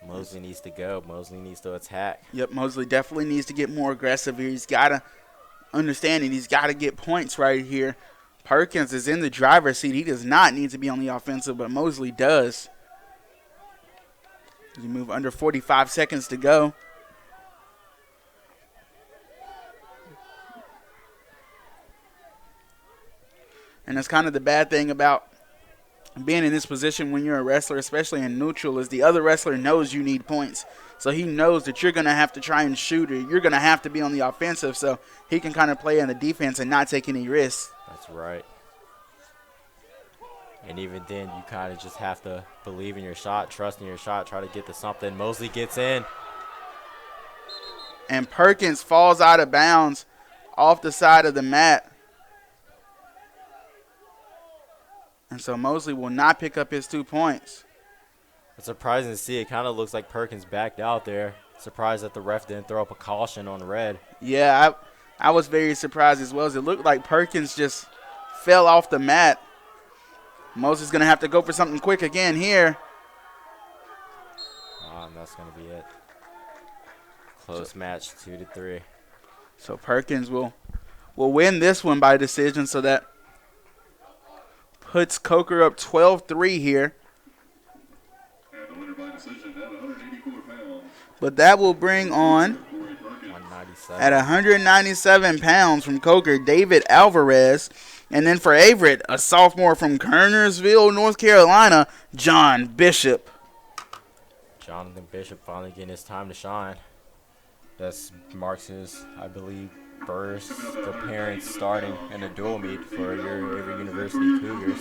Mosley needs to go. Mosley needs to attack. Yep, Mosley definitely needs to get more aggressive here. He's got to understand it. He's got to get points right here. Perkins is in the driver's seat. He does not need to be on the offensive, but Mosley does. As we move under 45 seconds to go. And that's kind of the bad thing about being in this position when you're a wrestler, especially in neutral, is the other wrestler knows you need points. So he knows that you're going to have to try and shoot, or you're going to have to be on the offensive, so he can kind of play on the defense and not take any risks. That's right. And even then, you kind of just have to believe in your shot, trust in your shot, try to get to something. Mosley gets in. And Perkins falls out of bounds off the side of the mat. And so Mosley will not pick up his 2 points. It's surprising to see. It kind of looks like Perkins backed out there. Surprised that the ref didn't throw up a caution on red. Yeah, I was very surprised as well. As it looked like Perkins just fell off the mat. Mosley's going to have to go for something quick again here. And that's going to be it. Close match, 2-3. So Perkins will win this one by decision, so that puts Coker up 12-3 here. And the winner by decision at 184 pounds. But that will bring on, 197. at 197 pounds from Coker, David Alvarez. And then for Averett, a sophomore from Kernersville, North Carolina, John Bishop. Jonathan Bishop finally getting his time to shine. That marks his, I believe, first appearance starting in a dual meet for your Averett University Cougars.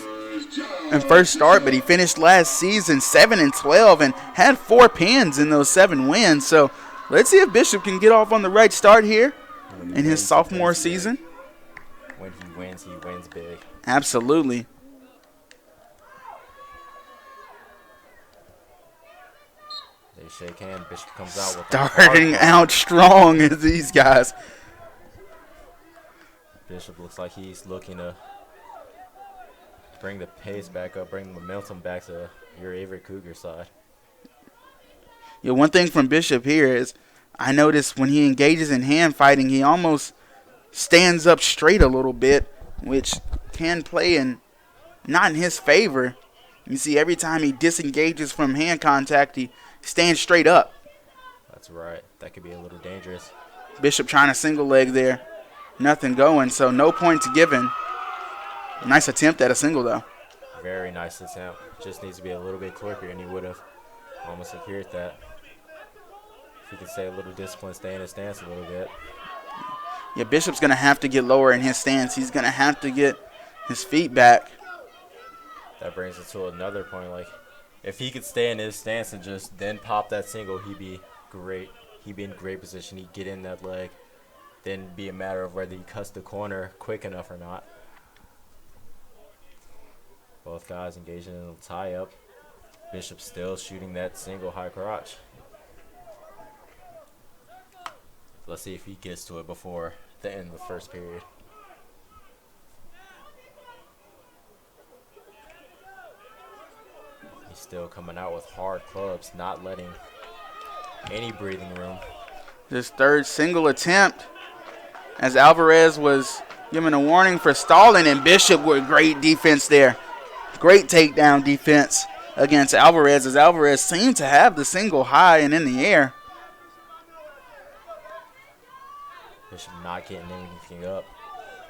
And first start, but he finished last season 7-12 and had 4 pins in those 7 wins. So let's see if Bishop can get off on the right start here in his sophomore season. When he wins big. Absolutely. They shake hands. Bishop comes out with starting out strong as these guys. Bishop looks like he's looking to bring the pace back up, bring the momentum back to your Averett Cougar side. Yeah, one thing from Bishop here is I noticed when he engages in hand fighting, he almost stands up straight a little bit, which can play not in his favor. You see, every time he disengages from hand contact, he stands straight up. That's right. That could be a little dangerous. Bishop trying to single leg there. Nothing going, so no points given. Nice attempt at a single, though. Very nice attempt. Just needs to be a little bit quicker, and he would have almost secured that. If he could stay a little disciplined, stay in his stance a little bit. Yeah, Bishop's going to have to get lower in his stance. He's going to have to get his feet back. That brings us to another point. Like, if he could stay in his stance and just then pop that single, he'd be great. He'd be in great position. He'd get in that leg. Then be a matter of whether he cuts the corner quick enough or not. Both guys engaging in a tie-up. Bishop still shooting that single high crotch. Let's see if he gets to it before the end of the first period. Still coming out with hard clubs, not letting any breathing room. His third single attempt as Alvarez was given a warning for stalling, and Bishop with great defense there. Great takedown defense against Alvarez, as Alvarez seemed to have the single high and in the air. Bishop not getting anything up,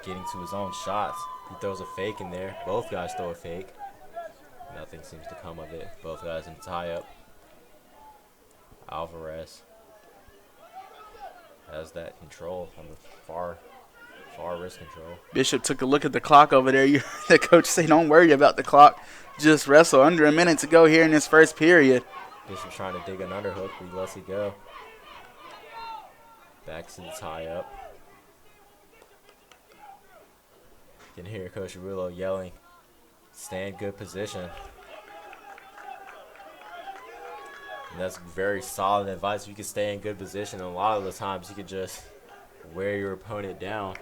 getting to his own shots. He throws a fake in there. Both guys throw a fake. Nothing seems to come of it. Both guys in tie-up. Alvarez has that control on the far wrist control. Bishop took a look at the clock over there. You heard the coach say, don't worry about the clock. Just wrestle. Under a minute to go here in this first period. Bishop trying to dig an underhook, but he lets it go. Back to the tie-up. You can hear Coach Willow yelling, stay in good position. And that's very solid advice. You can stay in good position. And a lot of the times you can just wear your opponent down.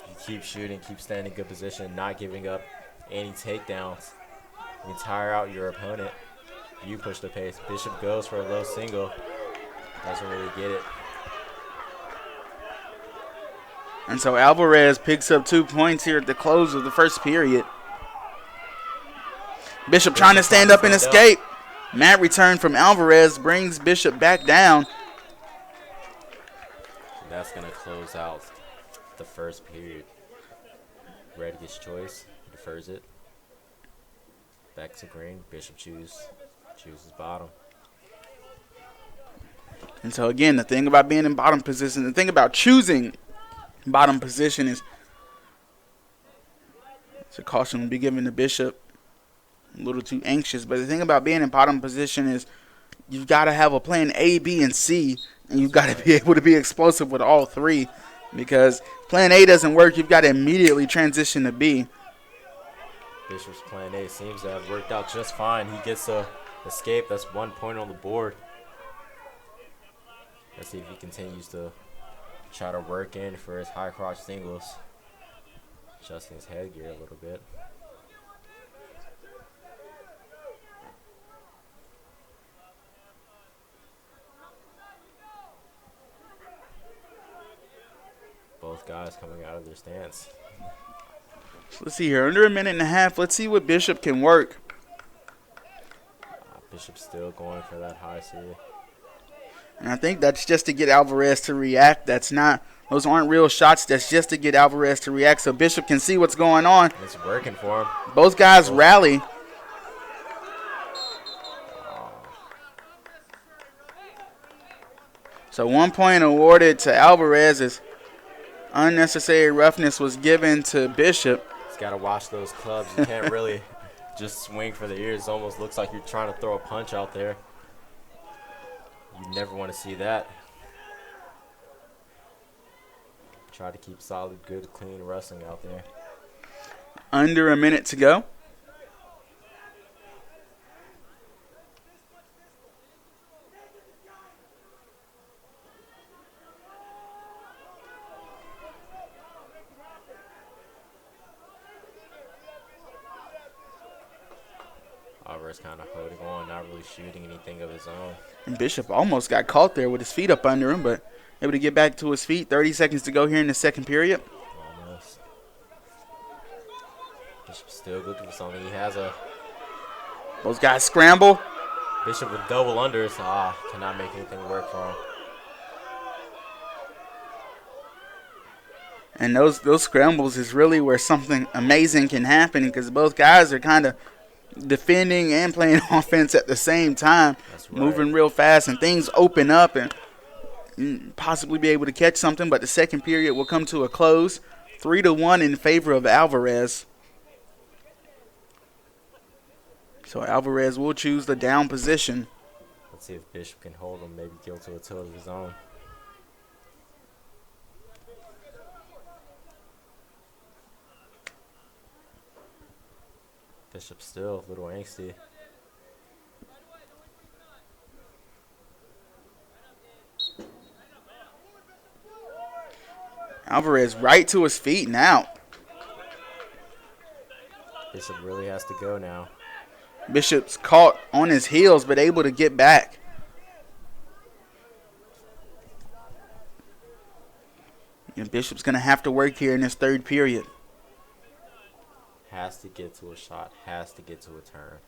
You keep shooting, keep staying in good position, not giving up any takedowns. You can tire out your opponent. You push the pace. Bishop goes for a low single. Doesn't really get it. And so Alvarez picks up 2 points here at the close of the first period. Bishop trying to stand up and escape. Mat return from Alvarez brings Bishop back down. That's going to close out the first period. Red gets choice, defers it. Back to green. Bishop chooses bottom. And so again, the thing about being in bottom position, the thing about choosing bottom position is a caution will be given to Bishop. A little too anxious, but the thing about being in bottom position is you've got to have a plan A, B, and C, and you've got to be able to be explosive with all three, because plan A doesn't work, you've got to immediately transition to B. Bishop's plan A seems to have worked out just fine. He gets a escape. That's 1 point on the board. Let's see if he continues to try to work in for his high crotch singles. Adjusting his headgear a little bit. Both guys coming out of their stance. So let's see here. Under a minute and a half. Let's see what Bishop can work. Bishop's still going for that high C. And I think that's just to get Alvarez to react. Those aren't real shots. That's just to get Alvarez to react so Bishop can see what's going on. It's working for him. Both guys rally. So 1 point awarded to Alvarez as unnecessary roughness was given to Bishop. He's got to watch those clubs. You can't really just swing for the ears. It almost looks like you're trying to throw a punch out there. You never want to see that. Try to keep solid, good, clean wrestling out there. Under a minute to go. Alvarez kind of holding on, not really shooting anything of his own. And Bishop almost got caught there with his feet up under him, but able to get back to his feet. 30 seconds to go here in the second period. Almost. Bishop still looking for something. He has a... Those guys scramble. Bishop with double unders. Cannot make anything work for him. And those scrambles is really where something amazing can happen, because both guys are kind of defending and playing offense at the same time. That's right. Moving real fast, and things open up and possibly be able to catch something. But the second period will come to a close, 3-1 in favor of Alvarez. So Alvarez will choose the down position. Let's see if Bishop can hold him, maybe go to a tilt of his own. Bishop still a little angsty. Alvarez right to his feet now. Bishop really has to go now. Bishop's caught on his heels but able to get back. And Bishop's going to have to work here in this third period. Has to get to a shot. Has to get to a turn.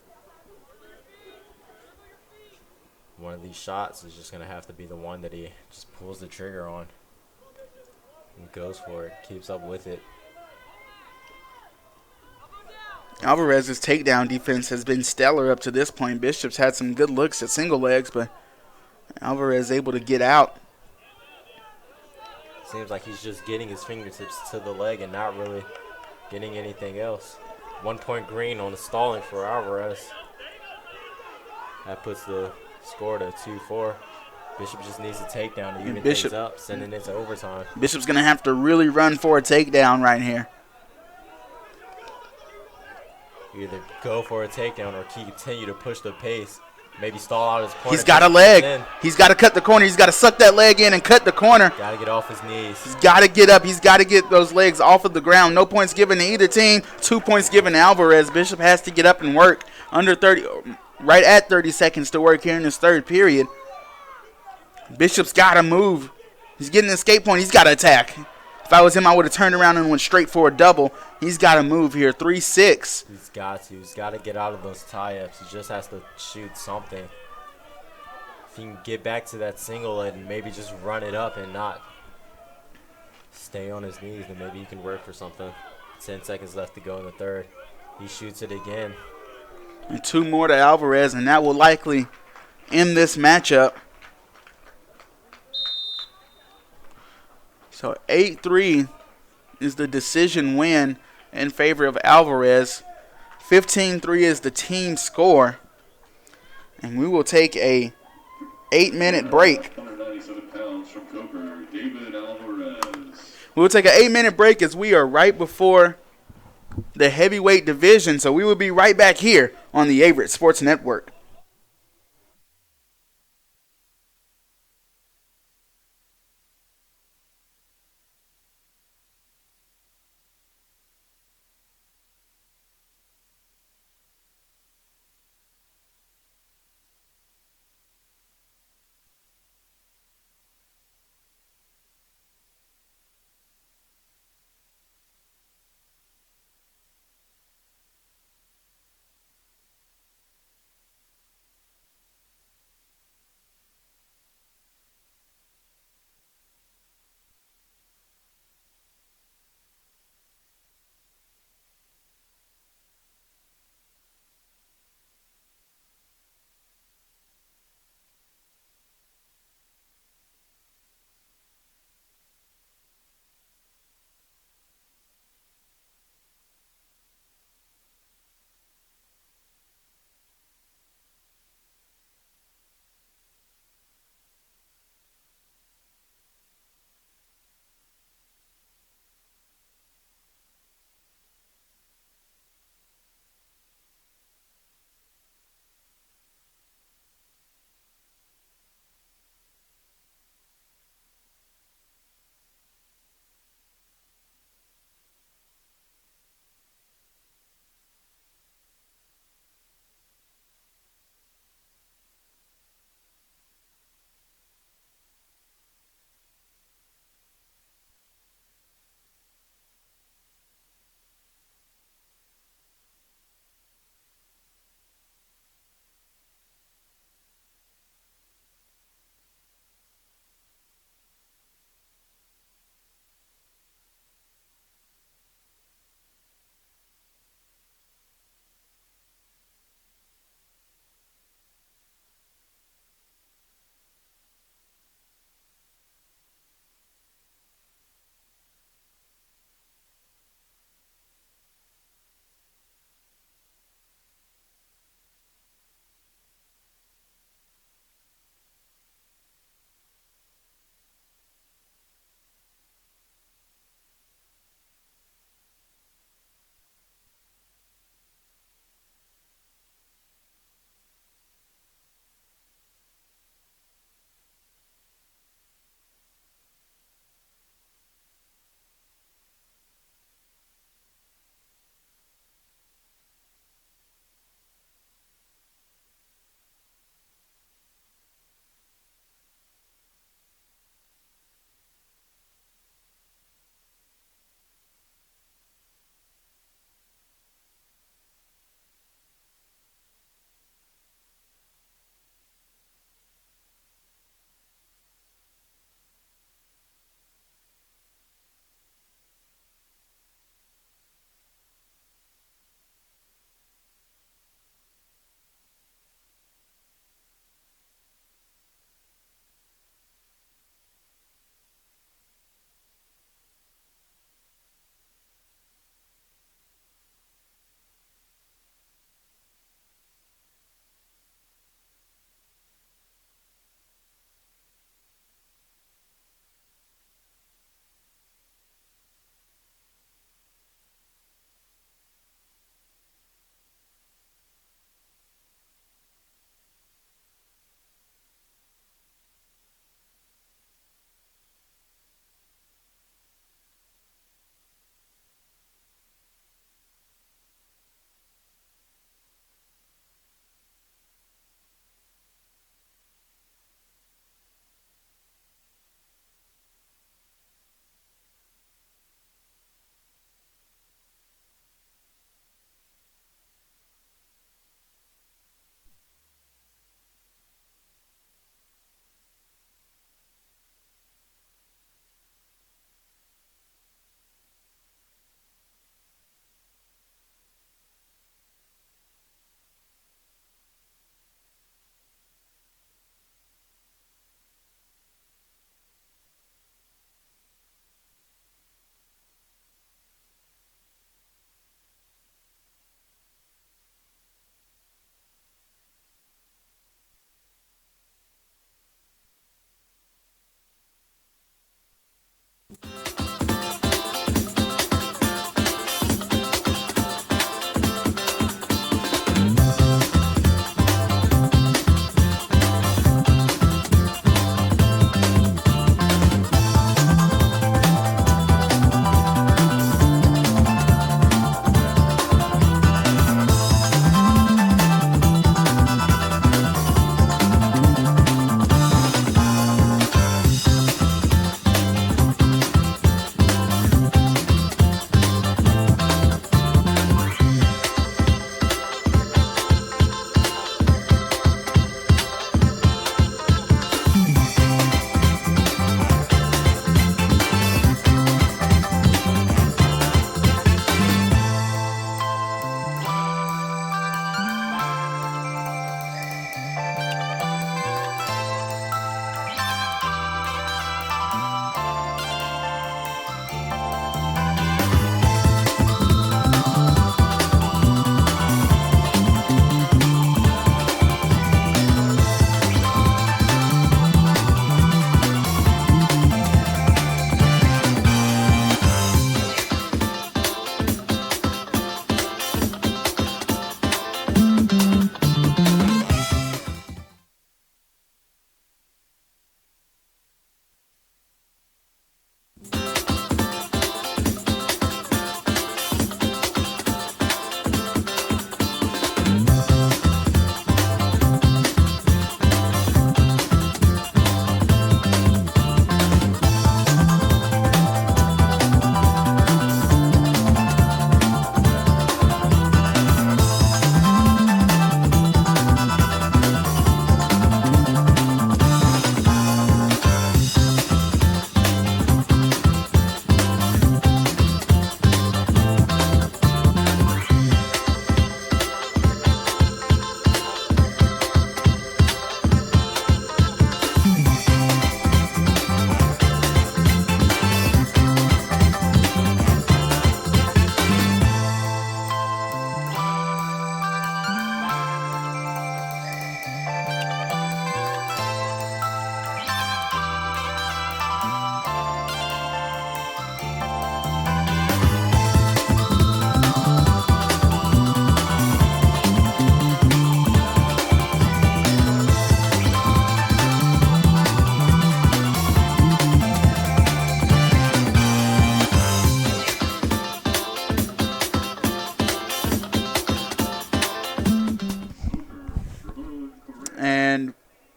One of these shots is just going to have to be the one that he just pulls the trigger on. And goes for it. Keeps up with it. Alvarez's takedown defense has been stellar up to this point. Bishop's had some good looks at single legs, but Alvarez able to get out. Seems like he's just getting his fingertips to the leg and not really getting anything else. 1 point green on the stalling for Alvarez. That puts the score to 2-4. Bishop just needs a takedown to even things up, sending it to overtime. Bishop's going to have to really run for a takedown right here. Either go for a takedown or continue to push the pace. Maybe stall out his corner. He's got a leg. He's got to cut the corner. He's got to suck that leg in and cut the corner. Got to get off his knees. He's got to get up. He's got to get those legs off of the ground. No points given to either team. 2 points given to Alvarez. Bishop has to get up and work. Right at 30 seconds to work here in this third period. Bishop's got to move. He's getting an escape point. He's got to attack. If I was him, I would have turned around and went straight for a double. He's got to move here. 3-6. He's got to. He's got to get out of those tie-ups. He just has to shoot something. If he can get back to that single and maybe just run it up and not stay on his knees, then maybe he can work for something. 10 seconds left to go in the third. He shoots it again. And 2 more to Alvarez, and that will likely end this matchup. So 8-3 is the decision win in favor of Alvarez. 15-3 is the team score. And we will take a 8-minute break. 197 pounds from Coker, David Alvarez. We will take an 8-minute break as we are right before the heavyweight division. So we will be right back here on the Averett Sports Network.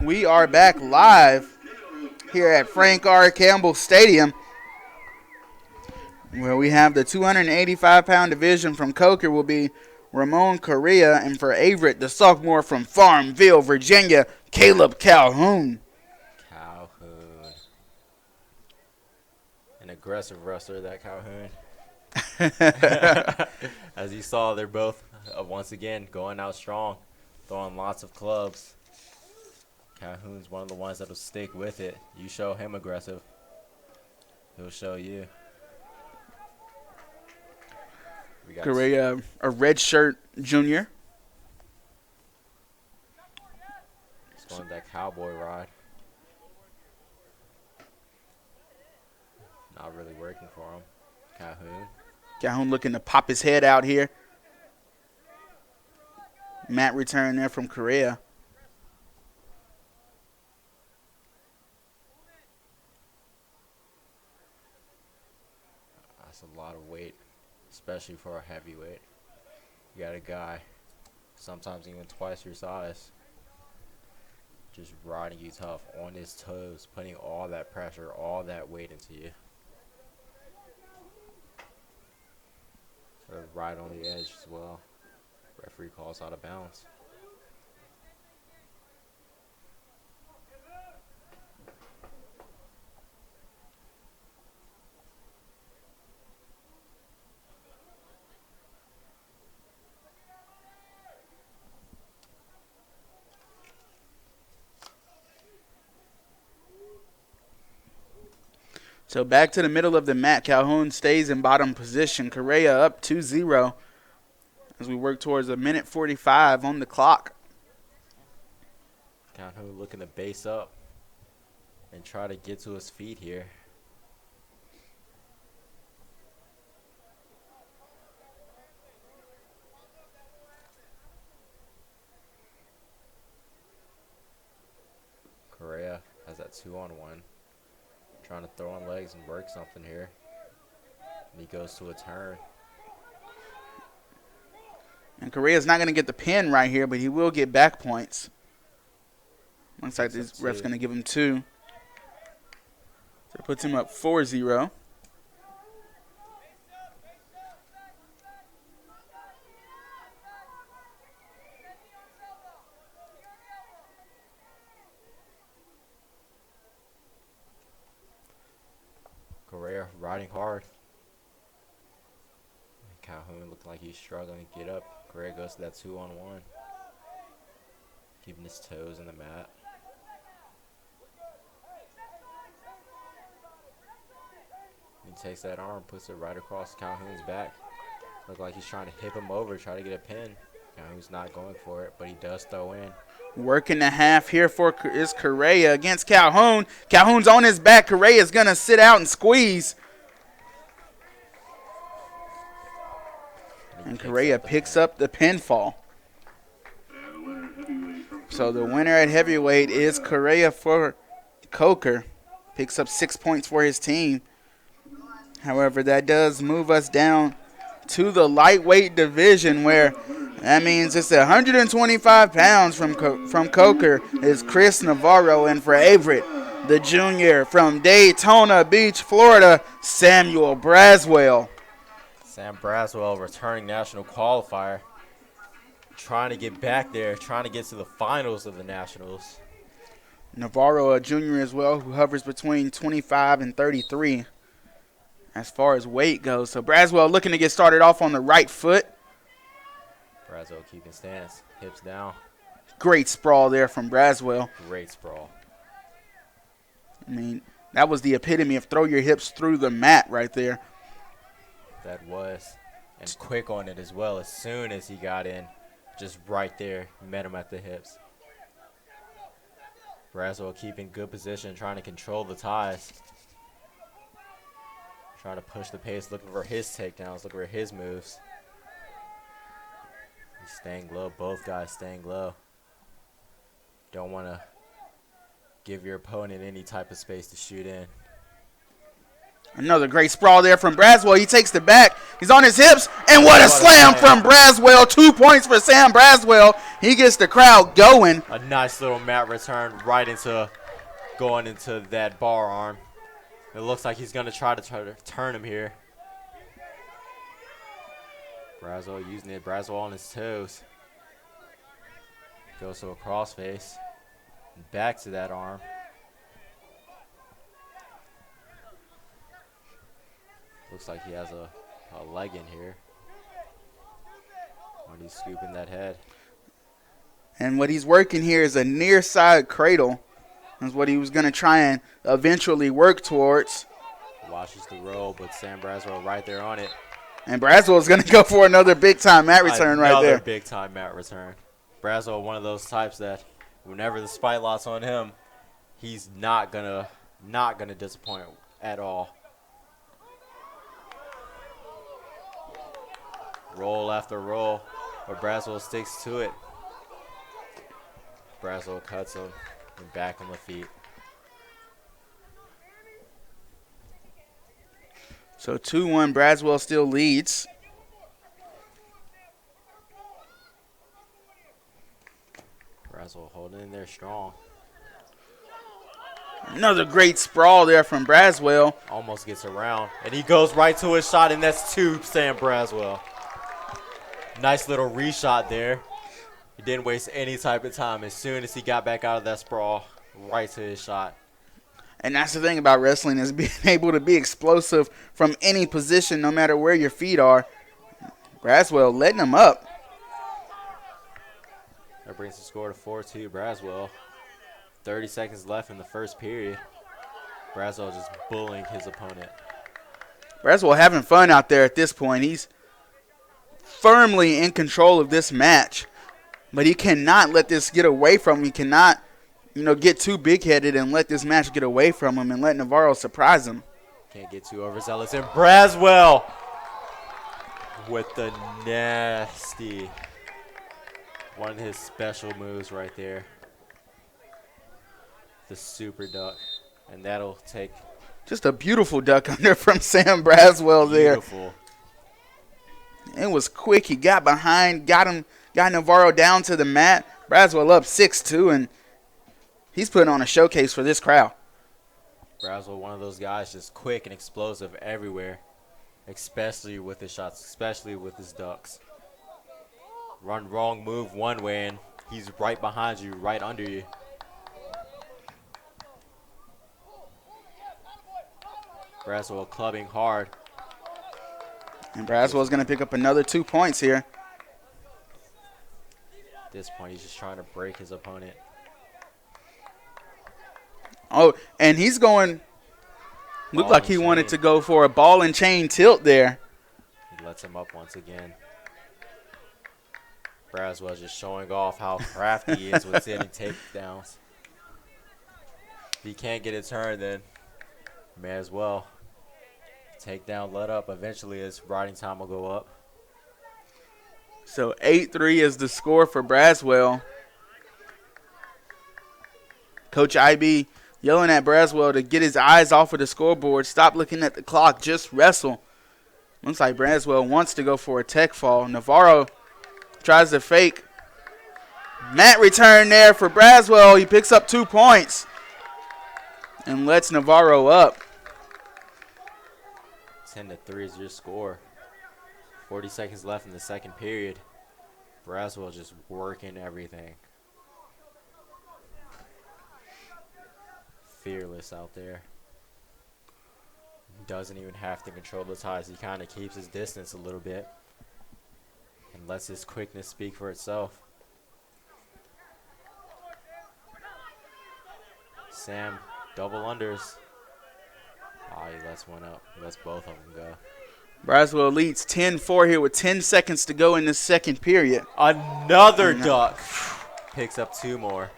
We are back live here at Frank R. Campbell Stadium, where we have the 285-pound division from Coker will be Ramon Correa, and for Averett, the sophomore from Farmville, Virginia, Caleb Calhoun. An aggressive wrestler, that Calhoun. As you saw, they're both, once again, going out strong, throwing lots of clubs. Calhoun's one of the ones that will stick with it. You show him aggressive, he'll show you. Correa, a redshirt junior. He's going that cowboy ride. Not really working for him. Calhoun looking to pop his head out here. Matt return there from Correa. That's a lot of weight, especially for a heavyweight. You got a guy, sometimes even twice your size, just riding you tough on his toes, putting all that pressure, all that weight into you. Sort of right on the edge as well. Referee calls out of bounds. So back to the middle of the mat. Calhoun stays in bottom position. Correa up 2-0 as we work towards a minute 45 on the clock. Calhoun looking to base up and try to get to his feet here. Correa has that 2-on-1. Trying to throw on legs and work something here. And he goes to a turn. And Correa's not going to get the pin right here, but he will get back points. Looks like this ref's going to give him 2. So it puts him up 4-0. Correa riding hard. Calhoun looked like he's struggling to get up. Correa goes to that 2-on-1. Keeping his toes in the mat. He takes that arm, puts it right across Calhoun's back. Look like he's trying to hip him over, try to get a pin. Calhoun's not going for it, but he does throw in. Working the half here for is Correa against Calhoun. Calhoun's on his back. Correa's going to sit out and squeeze. And Correa picks up the pinfall. So the winner at heavyweight is Correa for Coker. Picks up 6 points for his team. However, that does move us down to the lightweight division, where that means it's 125 pounds from Coker is Chris Navarro, and for Averett, the junior from Daytona Beach, Florida, Samuel Braswell. Sam Braswell, returning national qualifier, trying to get back there, trying to get to the finals of the Nationals. Navarro, a junior as well, who hovers between 25 and 33 as far as weight goes. So Braswell looking to get started off on the right foot. Braswell keeping stance, hips down. Great sprawl there from Braswell. Great sprawl. I mean, that was the epitome of throw your hips through the mat right there. That was. And quick on it as well. As soon as he got in, just right there, met him at the hips. Braswell keeping good position, trying to control the ties. Trying to push the pace, looking for his takedowns, looking for his moves. He's staying low, both guys staying low. Don't want to give your opponent any type of space to shoot in. Another great sprawl there from Braswell. He takes the back, He's on his hips, and what a slam from Braswell. 2 points for Sam Braswell. He gets the crowd going. A nice little mat return right into going into that bar arm. It looks like he's going to try to turn him here. Braswell using it. Braswell on his toes. Goes to a crossface. Back to that arm. Looks like he has a leg in here when he's scooping that head. And what he's working here is a near side cradle. That's what he was going to try and eventually work towards. Watches the roll, but Sam Braswell right there on it. And Braswell is going to go for another big-time mat return right there. Another big-time mat return. Braswell, one of those types that whenever the spotlight's on him, he's not gonna disappoint at all. Roll after roll, but Braswell sticks to it. Braswell cuts him and back on the feet. So 2-1, Braswell still leads. Braswell holding in there strong. Another great sprawl there from Braswell. Almost gets around, and he goes right to his shot, and that's 2 Sam Braswell. Nice little reshot there. He didn't waste any type of time. As soon as he got back out of that sprawl, right to his shot. And that's the thing about wrestling, is being able to be explosive from any position, no matter where your feet are. Braswell letting him up. That brings the score to 4-2 Braswell. 30 seconds left in the first period. Braswell just bullying his opponent. Braswell having fun out there at this point. He's firmly in control of this match. But he cannot let this get away from him. He cannot, get too big-headed and let this match get away from him and let Navarro surprise him. Can't get too overzealous. And Braswell with the nasty, one of his special moves right there. The super duck. And that'll take. Just a beautiful duck under from Sam Braswell there. Beautiful. It was quick. He got behind, got Navarro down to the mat. Braswell up 6-2, and he's putting on a showcase for this crowd. Braswell, one of those guys, just quick and explosive everywhere, especially with his shots, especially with his ducks. Run wrong move one way, and he's right behind you, right under you. Braswell clubbing hard. And Braswell's going to pick up another 2 points here. At this point, he's just trying to break his opponent. Oh, and he's going, looked like he wanted to go for a ball and chain tilt there. He lets him up once again. Braswell just showing off how crafty he is with hitting takedowns. If he can't get it turned, then may as well. Takedown, let up. Eventually his riding time will go up. So 8-3 is the score for Braswell. Coach IB yelling at Braswell to get his eyes off of the scoreboard. Stop looking at the clock. Just wrestle. Looks like Braswell wants to go for a tech fall. Navarro tries to fake. Mat return there for Braswell. He picks up 2 points and lets Navarro up. 10-3 is your score. 40 seconds left in the second period. Braswell just working everything. Fearless out there. Doesn't even have to control the ties. He kind of keeps his distance a little bit and lets his quickness speak for itself. Sam, double unders. Oh, he lets one up. He lets both of them go. Braswell leads 10-4 here with 10 seconds to go in this second period. Another duck. Picks up 2 more.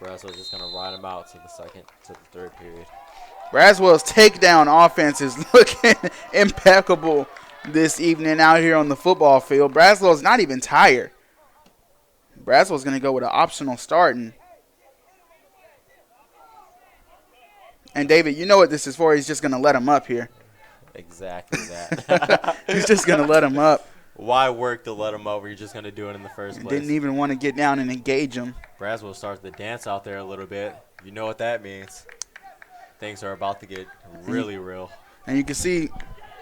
Braswell's just going to ride him out to the third period. Braswell's takedown offense is looking impeccable this evening out here on the football field. Braswell's not even tired. Braswell's going to go with an optional start. And And, David, you know what this is for. He's just going to let him up here. Exactly that. He's just going to let him up. Why work to let him over? You're just going to do it in the first place. Didn't even want to get down and engage him. Braswell starts the dance out there a little bit. You know what that means. Things are about to get really real. And you can see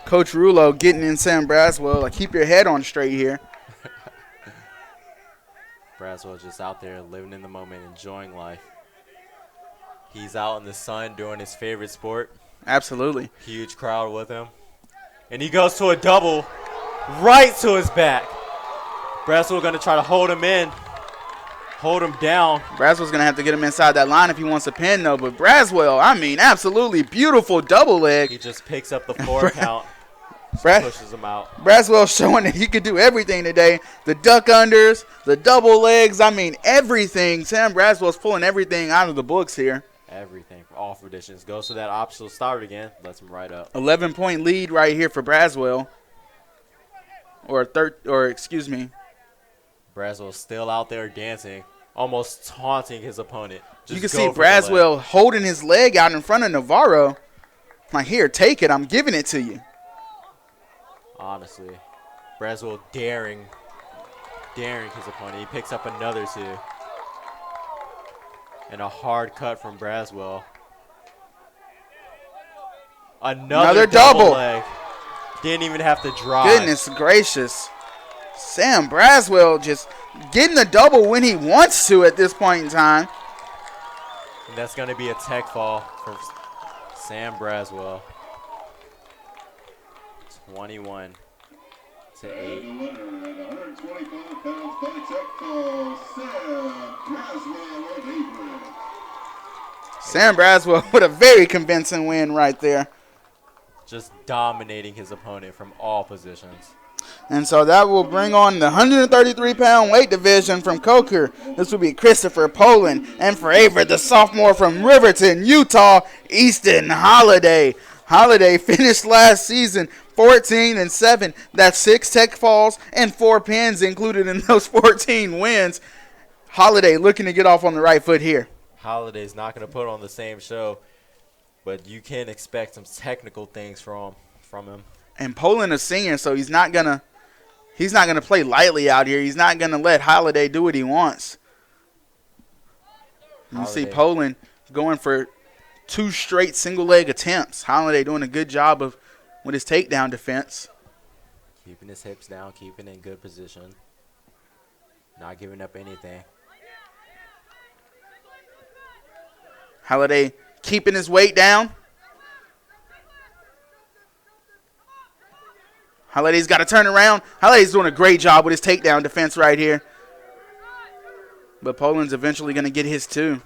Coach Rulo getting in Sam Braswell. Like, keep your head on straight here. Braswell just out there living in the moment, enjoying life. He's out in the sun doing his favorite sport. Absolutely. Huge crowd with him. And he goes to a double right to his back. Braswell going to try to hold him in, hold him down. Braswell's going to have to get him inside that line if he wants a pin, though. But Braswell, I mean, absolutely beautiful double leg. He just picks up the 4 count, pushes him out. Braswell showing that he could do everything today. The duck unders, the double legs, I mean, everything. Sam Braswell's pulling everything out of the books here. Everything, all traditions. Goes to that optional start again. Lets him right up. 11-point lead right here for Braswell. Braswell's still out there dancing, almost taunting his opponent. You can see Braswell holding his leg out in front of Navarro. Like, here, take it. I'm giving it to you. Honestly, Braswell daring his opponent. He picks up another 2. And a hard cut from Braswell. Another double leg. Didn't even have to drive. Goodness gracious. Sam Braswell just getting the double when he wants to at this point in time. And that's going to be a tech fall for Sam Braswell. 21-8. And the winner at 125 pounds by tech fall, Sam Braswell of Averett. Sam Braswell with a very convincing win right there. Just dominating his opponent from all positions. And so that will bring on the 133-pound weight division from Coker. This will be Christopher Poland. And for Averett, the sophomore from Riverton, Utah, Easton Holiday. Holiday finished last season 14-7. That's 6 tech falls and 4 pins included in those 14 wins. Holiday looking to get off on the right foot here. Holiday's not going to put on the same show, but you can expect some technical things from him. And Poland is senior, so he's not gonna play lightly out here. He's not gonna let Holiday do what he wants. You see Poland going for 2 straight single leg attempts. Holiday doing a good job with his takedown defense. Keeping his hips down, keeping in good position. Not giving up anything. Holiday keeping his weight down. Holiday's got to turn around. Holiday's doing a great job with his takedown defense right here. But Poland's eventually going to get his too.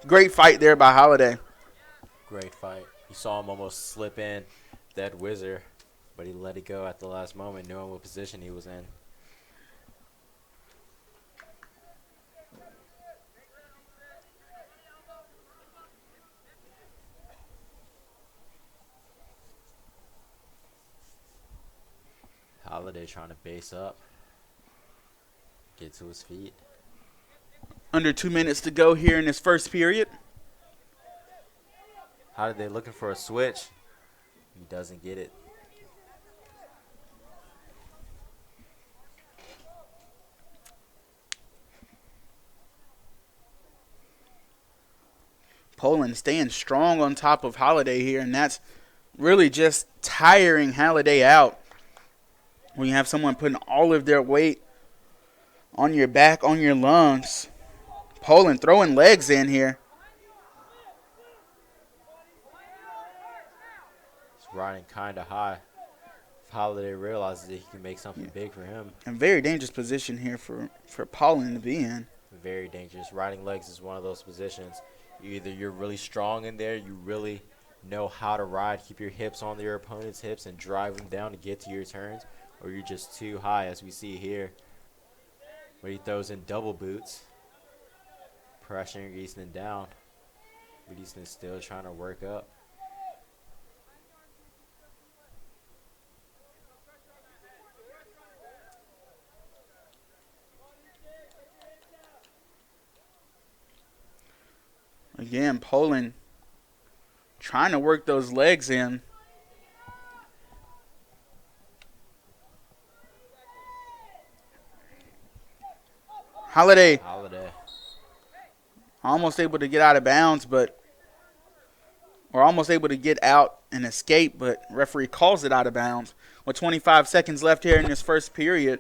Great fight there by Holiday. Great fight. You saw him almost slip in that whizzer, but he let it go at the last moment, knowing what position he was in. Holiday trying to base up, get to his feet. Under 2 minutes to go here in this first period. Holiday looking for a switch. He doesn't get it. Poland staying strong on top of Holiday here, and that's really just tiring Holiday out. When you have someone putting all of their weight on your back, on your lungs. Poland throwing legs in here. He's riding kind of high. If Holiday realizes that he can make something big for him. And very dangerous position here for Poland to be in. Very dangerous. Riding legs is one of those positions. Either you're really strong in there, you really know how to ride, keep your hips on your opponent's hips and drive them down to get to your turns, or you're just too high, as we see here, where he throws in double boots, pressuring Easton down. But Easton's still trying to work up. Again, Poland trying to work those legs in. Holiday almost able to get out of bounds, or almost able to get out and escape, but referee calls it out of bounds. With 25 seconds left here in this first period,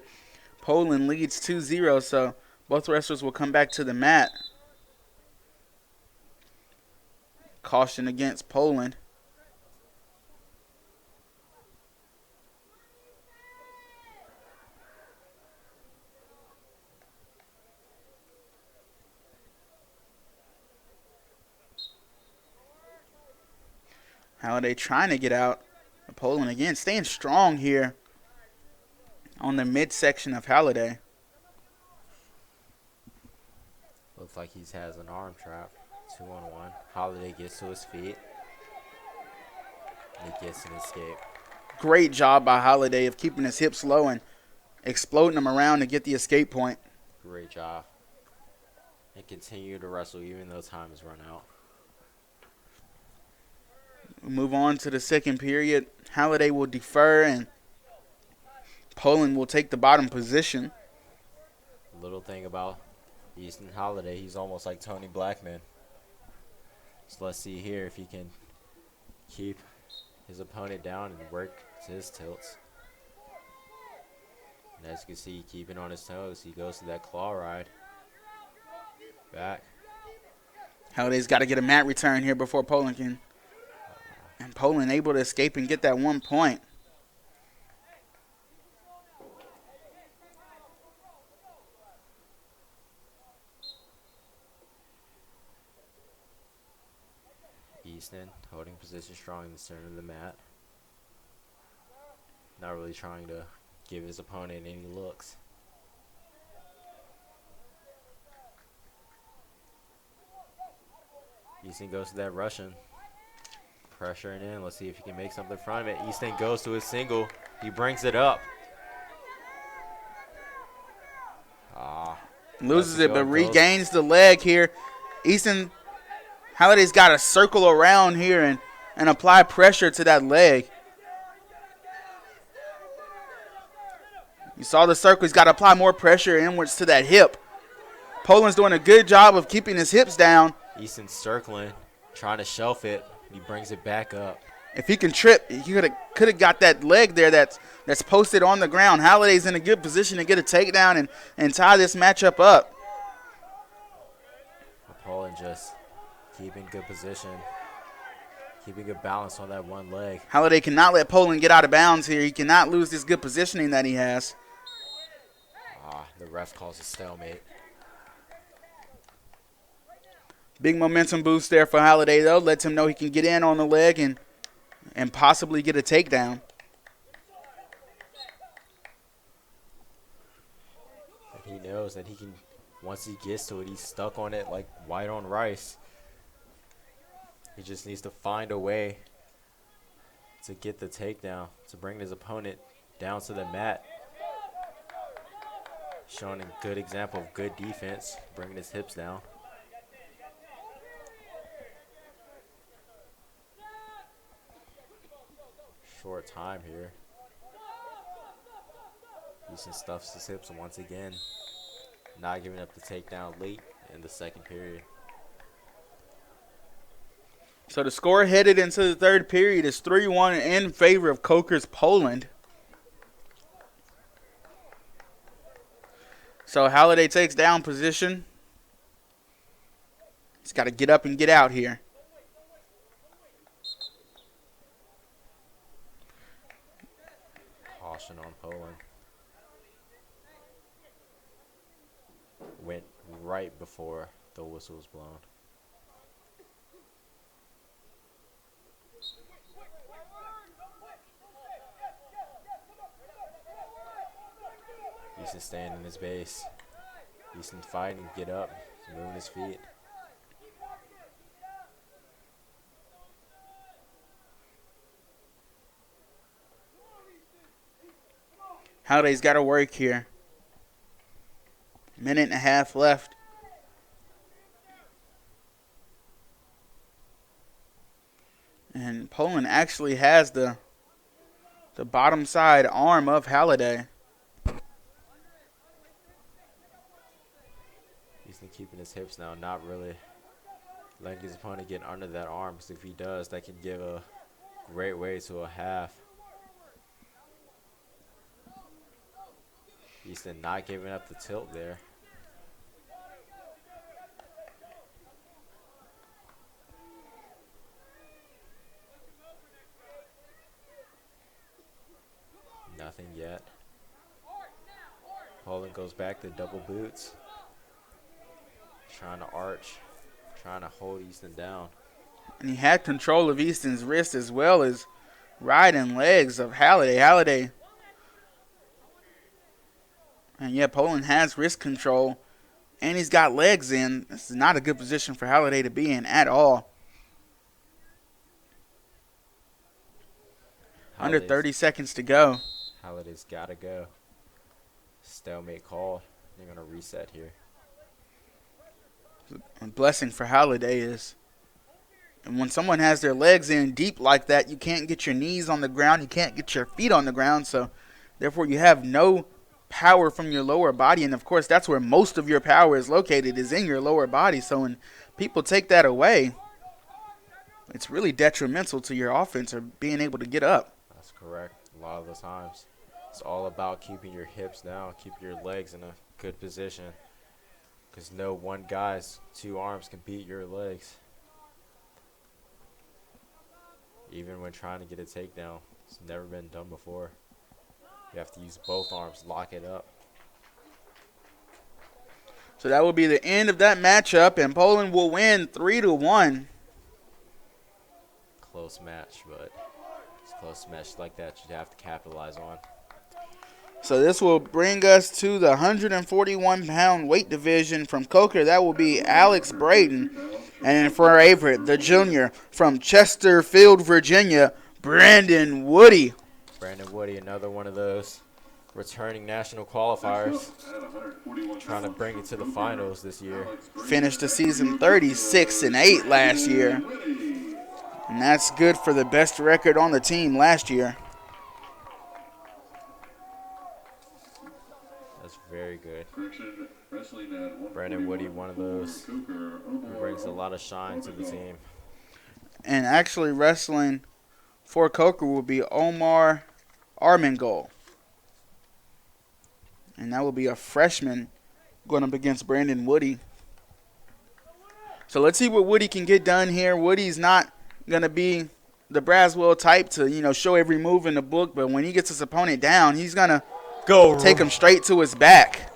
Poland leads 2-0, so both wrestlers will come back to the mat. Caution against Poland. Halliday trying to get out. Poland again staying strong here on the midsection of Halliday. Looks like he has an arm trap. 2-on-1. Holiday gets to his feet. He gets an escape. Great job by Holiday of keeping his hips low and exploding them around to get the escape point. Great job. And continue to wrestle even though time has run out. We move on to the second period. Halliday will defer and Poland will take the bottom position. Little thing about Easton Holiday, he's almost like Tony Blackman. So let's see here if he can keep his opponent down and work to his tilts. And as you can see, keeping on his toes, he goes to that claw ride. Back. Halliday's got to get a mat return here before Poland can. And Poland able to escape and get that 1 point. Easton holding position strong in the center of the mat. Not really trying to give his opponent any looks. Easton goes to that Russian. Pressuring in. Let's see if he can make something from it. Easton goes to his single. He brings it up. Loses it, but regains the leg here. Easton Halliday's got to circle around here and apply pressure to that leg. You saw the circle. He's got to apply more pressure inwards to that hip. Poland's doing a good job of keeping his hips down. Easton's circling, trying to shelf it. He brings it back up. If he can trip, he could have got that leg there that's posted on the ground. Halliday's in a good position to get a takedown and tie this matchup up. Poland just keeping good position, keeping good balance on that one leg. Halliday cannot let Poland get out of bounds here. He cannot lose this good positioning that he has. The ref calls a stalemate. Big momentum boost there for Halliday, though. Lets him know he can get in on the leg and possibly get a takedown. And he knows that he can, once he gets to it, he's stuck on it like white on rice. He just needs to find a way to get the takedown, to bring his opponent down to the mat. Showing a good example of good defense, bringing his hips down. Short time here. Houston stuffs his hips once again, not giving up the takedown late in the second period. So the score headed into the third period is 3-1 in favor of Coker's Poland. So Halliday takes down position. He's got to get up and get out here. Caution on Poland. Went right before the whistle was blown. Easton staying in his base. Easton fighting, get up, he's moving his feet. Halliday's got to work here. Minute and a half left. And Poland actually has the bottom side arm of Halliday. He's been keeping his hips now, not really letting his opponent get under that arm, because if he does, that can give a great way to a half. Easton not giving up the tilt there. Nothing yet. Poland goes back to double boots. Trying to arch, trying to hold Easton down. And he had control of Easton's wrist as well as riding legs of Halliday. Halliday. And yeah, Poland has wrist control. And he's got legs in. This is not a good position for Halliday to be in at all. Under 30 seconds to go. Halliday's got to go. Stalemate call. They're going to reset here. A blessing for Halliday is, and when someone has their legs in deep like that, you can't get your knees on the ground. You can't get your feet on the ground. So, therefore, you have no power from your lower body. And, of course, that's where most of your power is located, is in your lower body. So, when people take that away, it's really detrimental to your offense or being able to get up. That's correct. A lot of the times, it's all about keeping your hips down, keeping your legs in a good position. Because no one guy's two arms can beat your legs. Even when trying to get a takedown. It's never been done before. You have to use both arms, lock it up. So that will be the end of that matchup, and Poland will win 3-1. Close match, but it's a close match like that you have to capitalize on. So this will bring us to the 141-pound weight division from Coker. That will be Alex Braden. And then for Averett, the junior from Chesterfield, Virginia, Brandon Woody. Brandon Woody, another one of those returning national qualifiers, trying to bring it to the finals this year. Finished the season 36-8 last year. And that's good for the best record on the team last year. Very good. Brandon Woody, one of those who brings a lot of shine to the team. And actually wrestling for Coker will be Omar Armengol. And that will be a freshman going up against Brandon Woody. So let's see what Woody can get done here. Woody's not going to be the Braswell type to, show every move in the book, but when he gets his opponent down, he's going to take him straight to his back.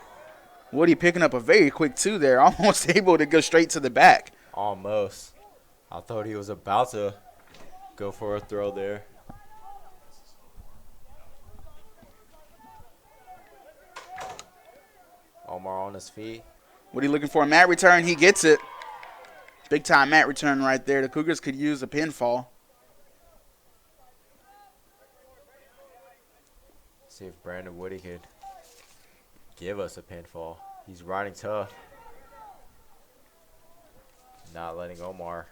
Woody picking up a very quick two there, almost able to go straight to the back. Almost. I thought he was about to go for a throw there. Omar on his feet. Woody looking for a mat return. He gets it. Big time mat return right there. The Cougars could use a pinfall. See if Brandon Woody could give us a pinfall. He's riding tough. Not letting Omar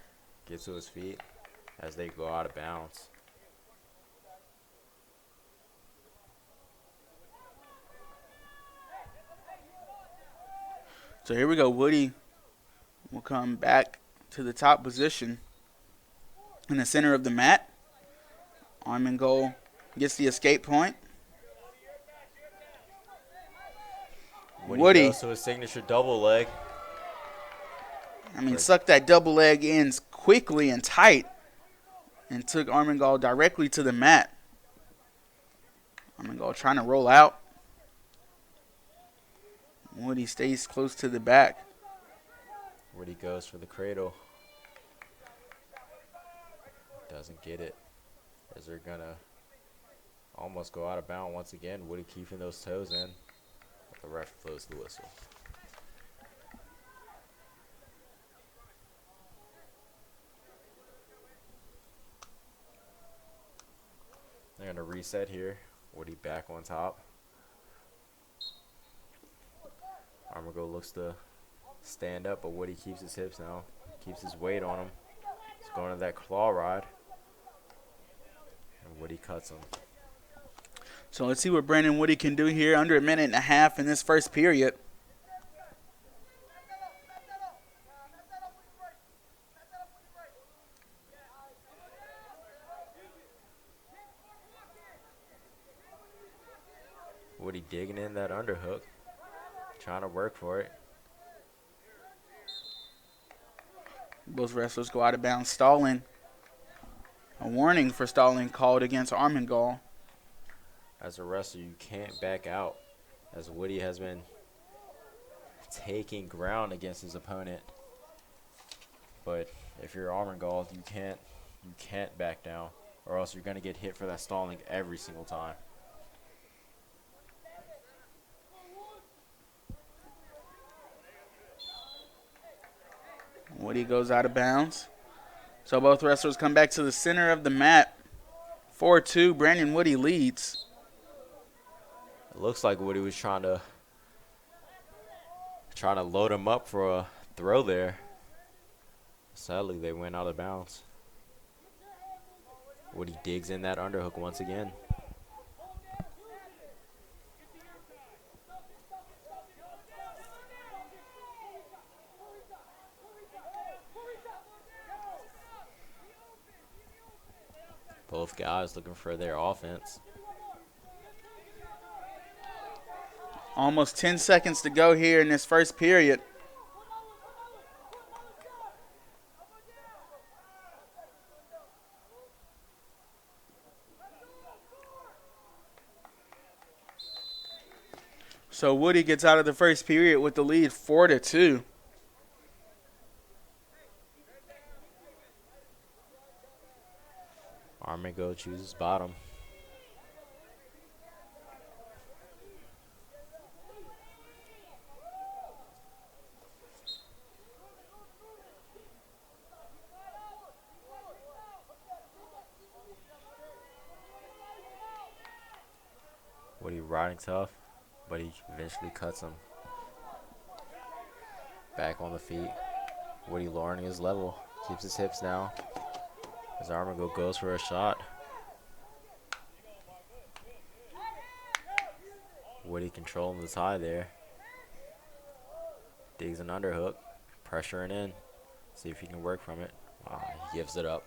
get to his feet as they go out of bounds. So here we go. Woody will come back to the top position in the center of the mat. Armengol gets the escape point. Woody goes to his signature double leg. Sucked that double leg in quickly and tight and took Armengol directly to the mat. Armengol trying to roll out. Woody stays close to the back. Woody goes for the cradle. Doesn't get it. As they're going to almost go out of bounds once again. Woody keeping those toes in. The ref blows the whistle. They're going to reset here. Woody back on top. Armengol looks to stand up, but Woody keeps his hips now. Keeps his weight on him. He's going to that claw ride. Woody cuts him. So let's see what Brandon Woody can do here. Under a minute and a half in this first period. Woody digging in that underhook, trying to work for it. Both wrestlers go out of bounds. Stalling. A warning for stalling called against Armengol. As a wrestler, you can't back out, as Woody has been taking ground against his opponent. But if you're Armengol, you can't back down, or else you're going to get hit for that stalling every single time. Woody goes out of bounds. So both wrestlers come back to the center of the mat. 4-2, Brandon Woody leads. It looks like Woody was trying to load him up for a throw there. Sadly, they went out of bounds. Woody digs in that underhook once again. Both guys looking for their offense. Almost 10 seconds to go here in this first period. So Woody gets out of the first period with the lead 4-2. Armengol chooses bottom. Woody riding tough, but he eventually cuts him. Back on the feet. Woody lowering his level. Keeps his hips down. As Armengol goes for a shot. Woody controlling the tie there. Digs an underhook. Pressuring in. See if he can work from it. He gives it up.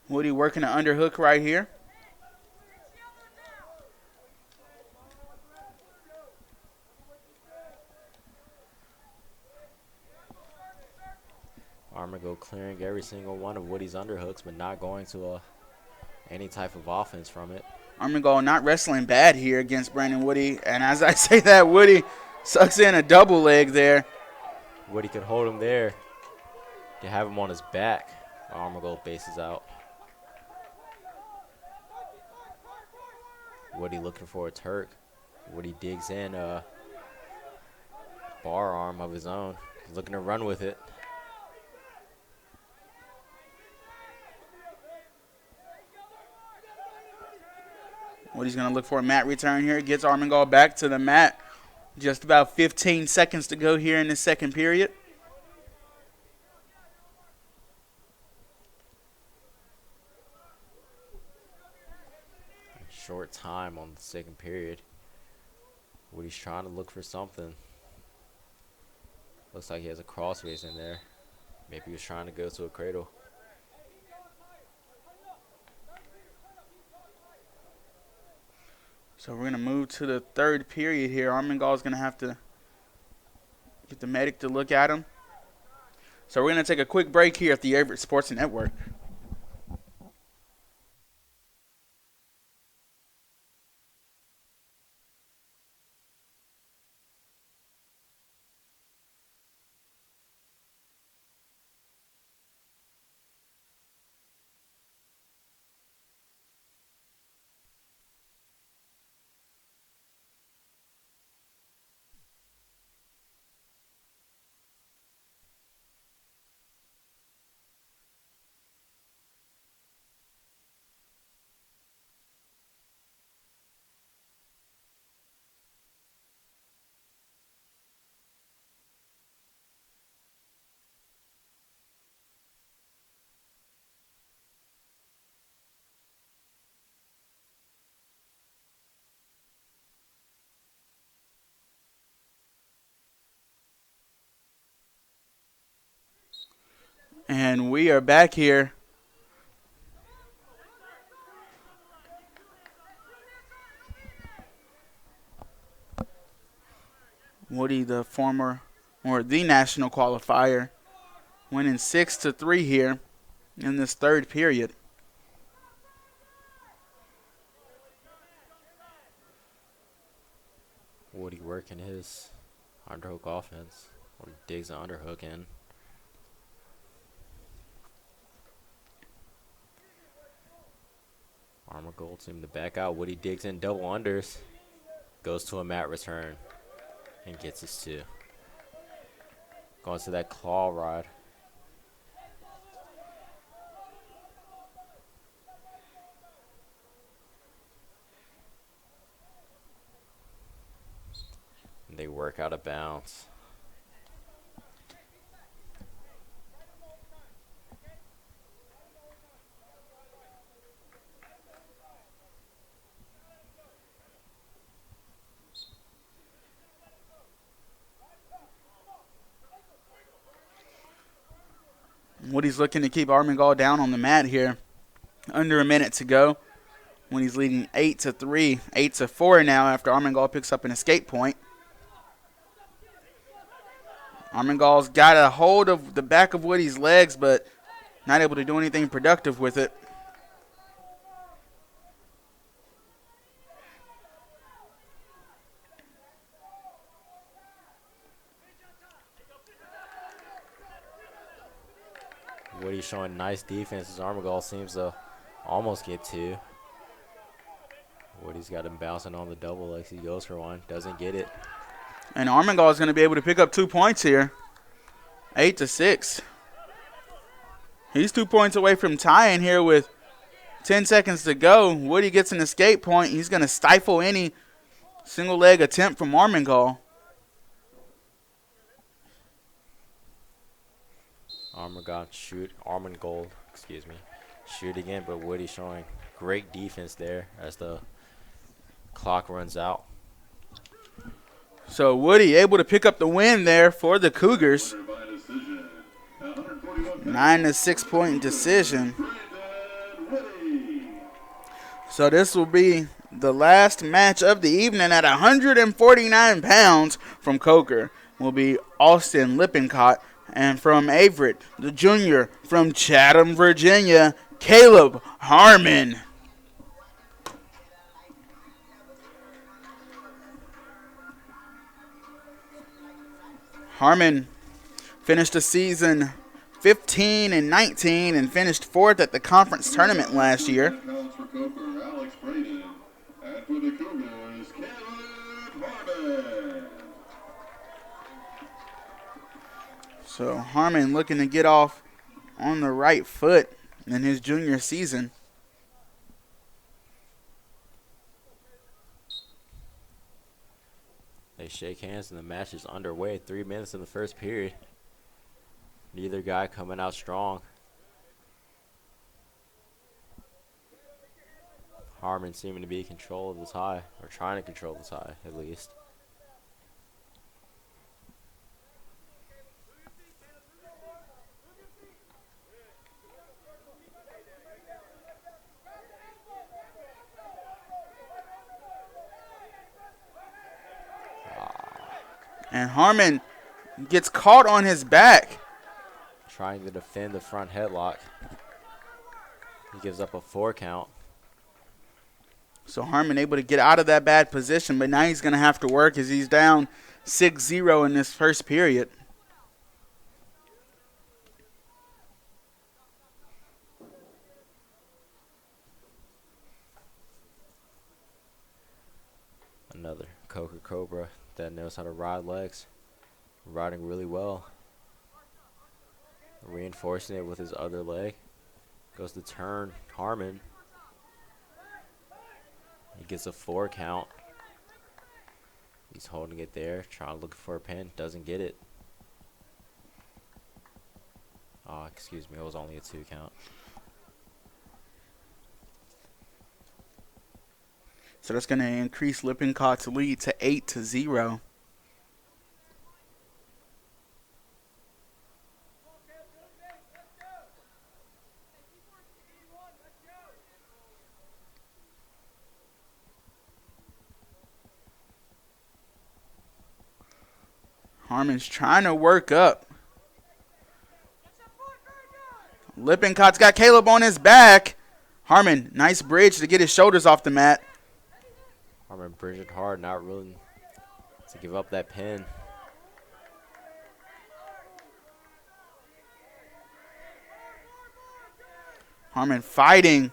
Woody working an underhook right here. Armengol clearing every single one of Woody's underhooks, but not going to any type of offense from it. Armengol not wrestling bad here against Brandon Woody. And as I say that, Woody sucks in a double leg there. Woody could hold him there. To have him on his back. Armengol bases out. Woody looking for a Turk. Woody digs in a bar arm of his own. He's looking to run with it. Woody's going to look for a mat return here. Gets Armengol back to the mat. Just about 15 seconds to go here in the second period. Short time on the second period. Woody's trying to look for something. Looks like he has a crossface in there. Maybe he was trying to go to a cradle. So we're going to move to the third period here. Armengol's going to have to get the medic to look at him. So we're going to take a quick break here at the Averett Sports Network. And we are back here. Woody, the national qualifier, winning 6-3 here in this third period. Woody working his underhook offense. Woody digs an underhook in. Armor Gold seemed to back out. Woody digs in double unders. Goes to a mat return. And gets his 2. Going to that claw rod. And they work out of bounds. Woody's looking to keep Armengol down on the mat here. Under a minute to go when he's leading 8-3, 8-4 now after Armengol picks up an escape point. Armengol's got a hold of the back of Woody's legs, but not able to do anything productive with it. Woody's showing nice defense as Armengol seems to almost get 2. Woody's got him bouncing on the double legs. He goes for one, doesn't get it. And Armengol is going to be able to pick up 2 points here. 8-6. He's 2 points away from tying here with 10 seconds to go. Woody gets an escape point. He's going to stifle any single leg attempt from Armengol. Armengol, shoot again, but Woody showing great defense there as the clock runs out. So Woody able to pick up the win there for the Cougars. 9-6 point decision. So this will be the last match of the evening at 149 pounds from Coker. Will be Austin Lippincott. And from Averett, the junior from Chatham, Virginia, Caleb Harmon. Harmon finished the season 15-19 and finished 4th at the conference tournament last year. So Harmon looking to get off on the right foot in his junior season. They shake hands and the match is underway. 3 minutes in the first period. Neither guy coming out strong. Harmon seeming to be in control of the tie, or trying to control the tie at least. And Harmon gets caught on his back. Trying to defend the front headlock. He gives up a 4 count. So Harmon able to get out of that bad position, but now he's going to have to work as he's down 6-0 in this first period. Another Coker Cobra that knows how to ride legs. Riding really well. Reinforcing it with his other leg. Goes to turn Harmon. He gets a 4 count. He's holding it there, trying to look for a pin. Doesn't get it. Oh, excuse me, it was only a 2 count. So that's going to increase Lippincott's lead to 8-0. Harmon's trying to work up. Lippincott got Caleb on his back. Harmon, nice bridge to get his shoulders off the mat. Harmon bridging hard, not willing to give up that pin. Harmon fighting,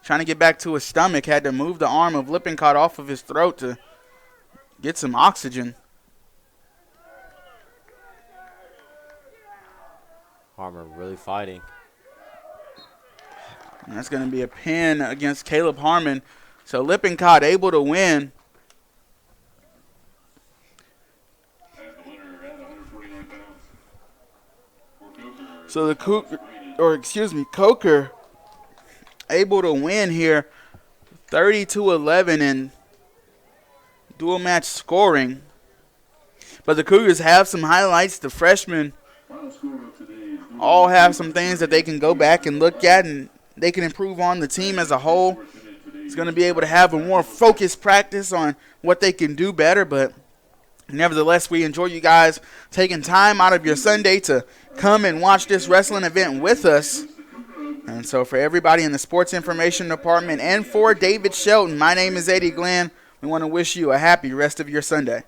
trying to get back to his stomach. Had to move the arm of Lippincott off of his throat to get some oxygen. Harmon really fighting. And that's going to be a pin against Caleb Harmon. So Lippincott able to win. So the Coker able to win here 30-11 in dual match scoring. But the Cougars have some highlights. The freshmen all have some things that they can go back and look at and they can improve on. The team as a whole is going to be able to have a more focused practice on what they can do better. But nevertheless, we enjoy you guys taking time out of your Sunday to come and watch this wrestling event with us. And so for everybody in the sports information department and for David Shelton, my name is Eddie Glenn. We want to wish you a happy rest of your Sunday.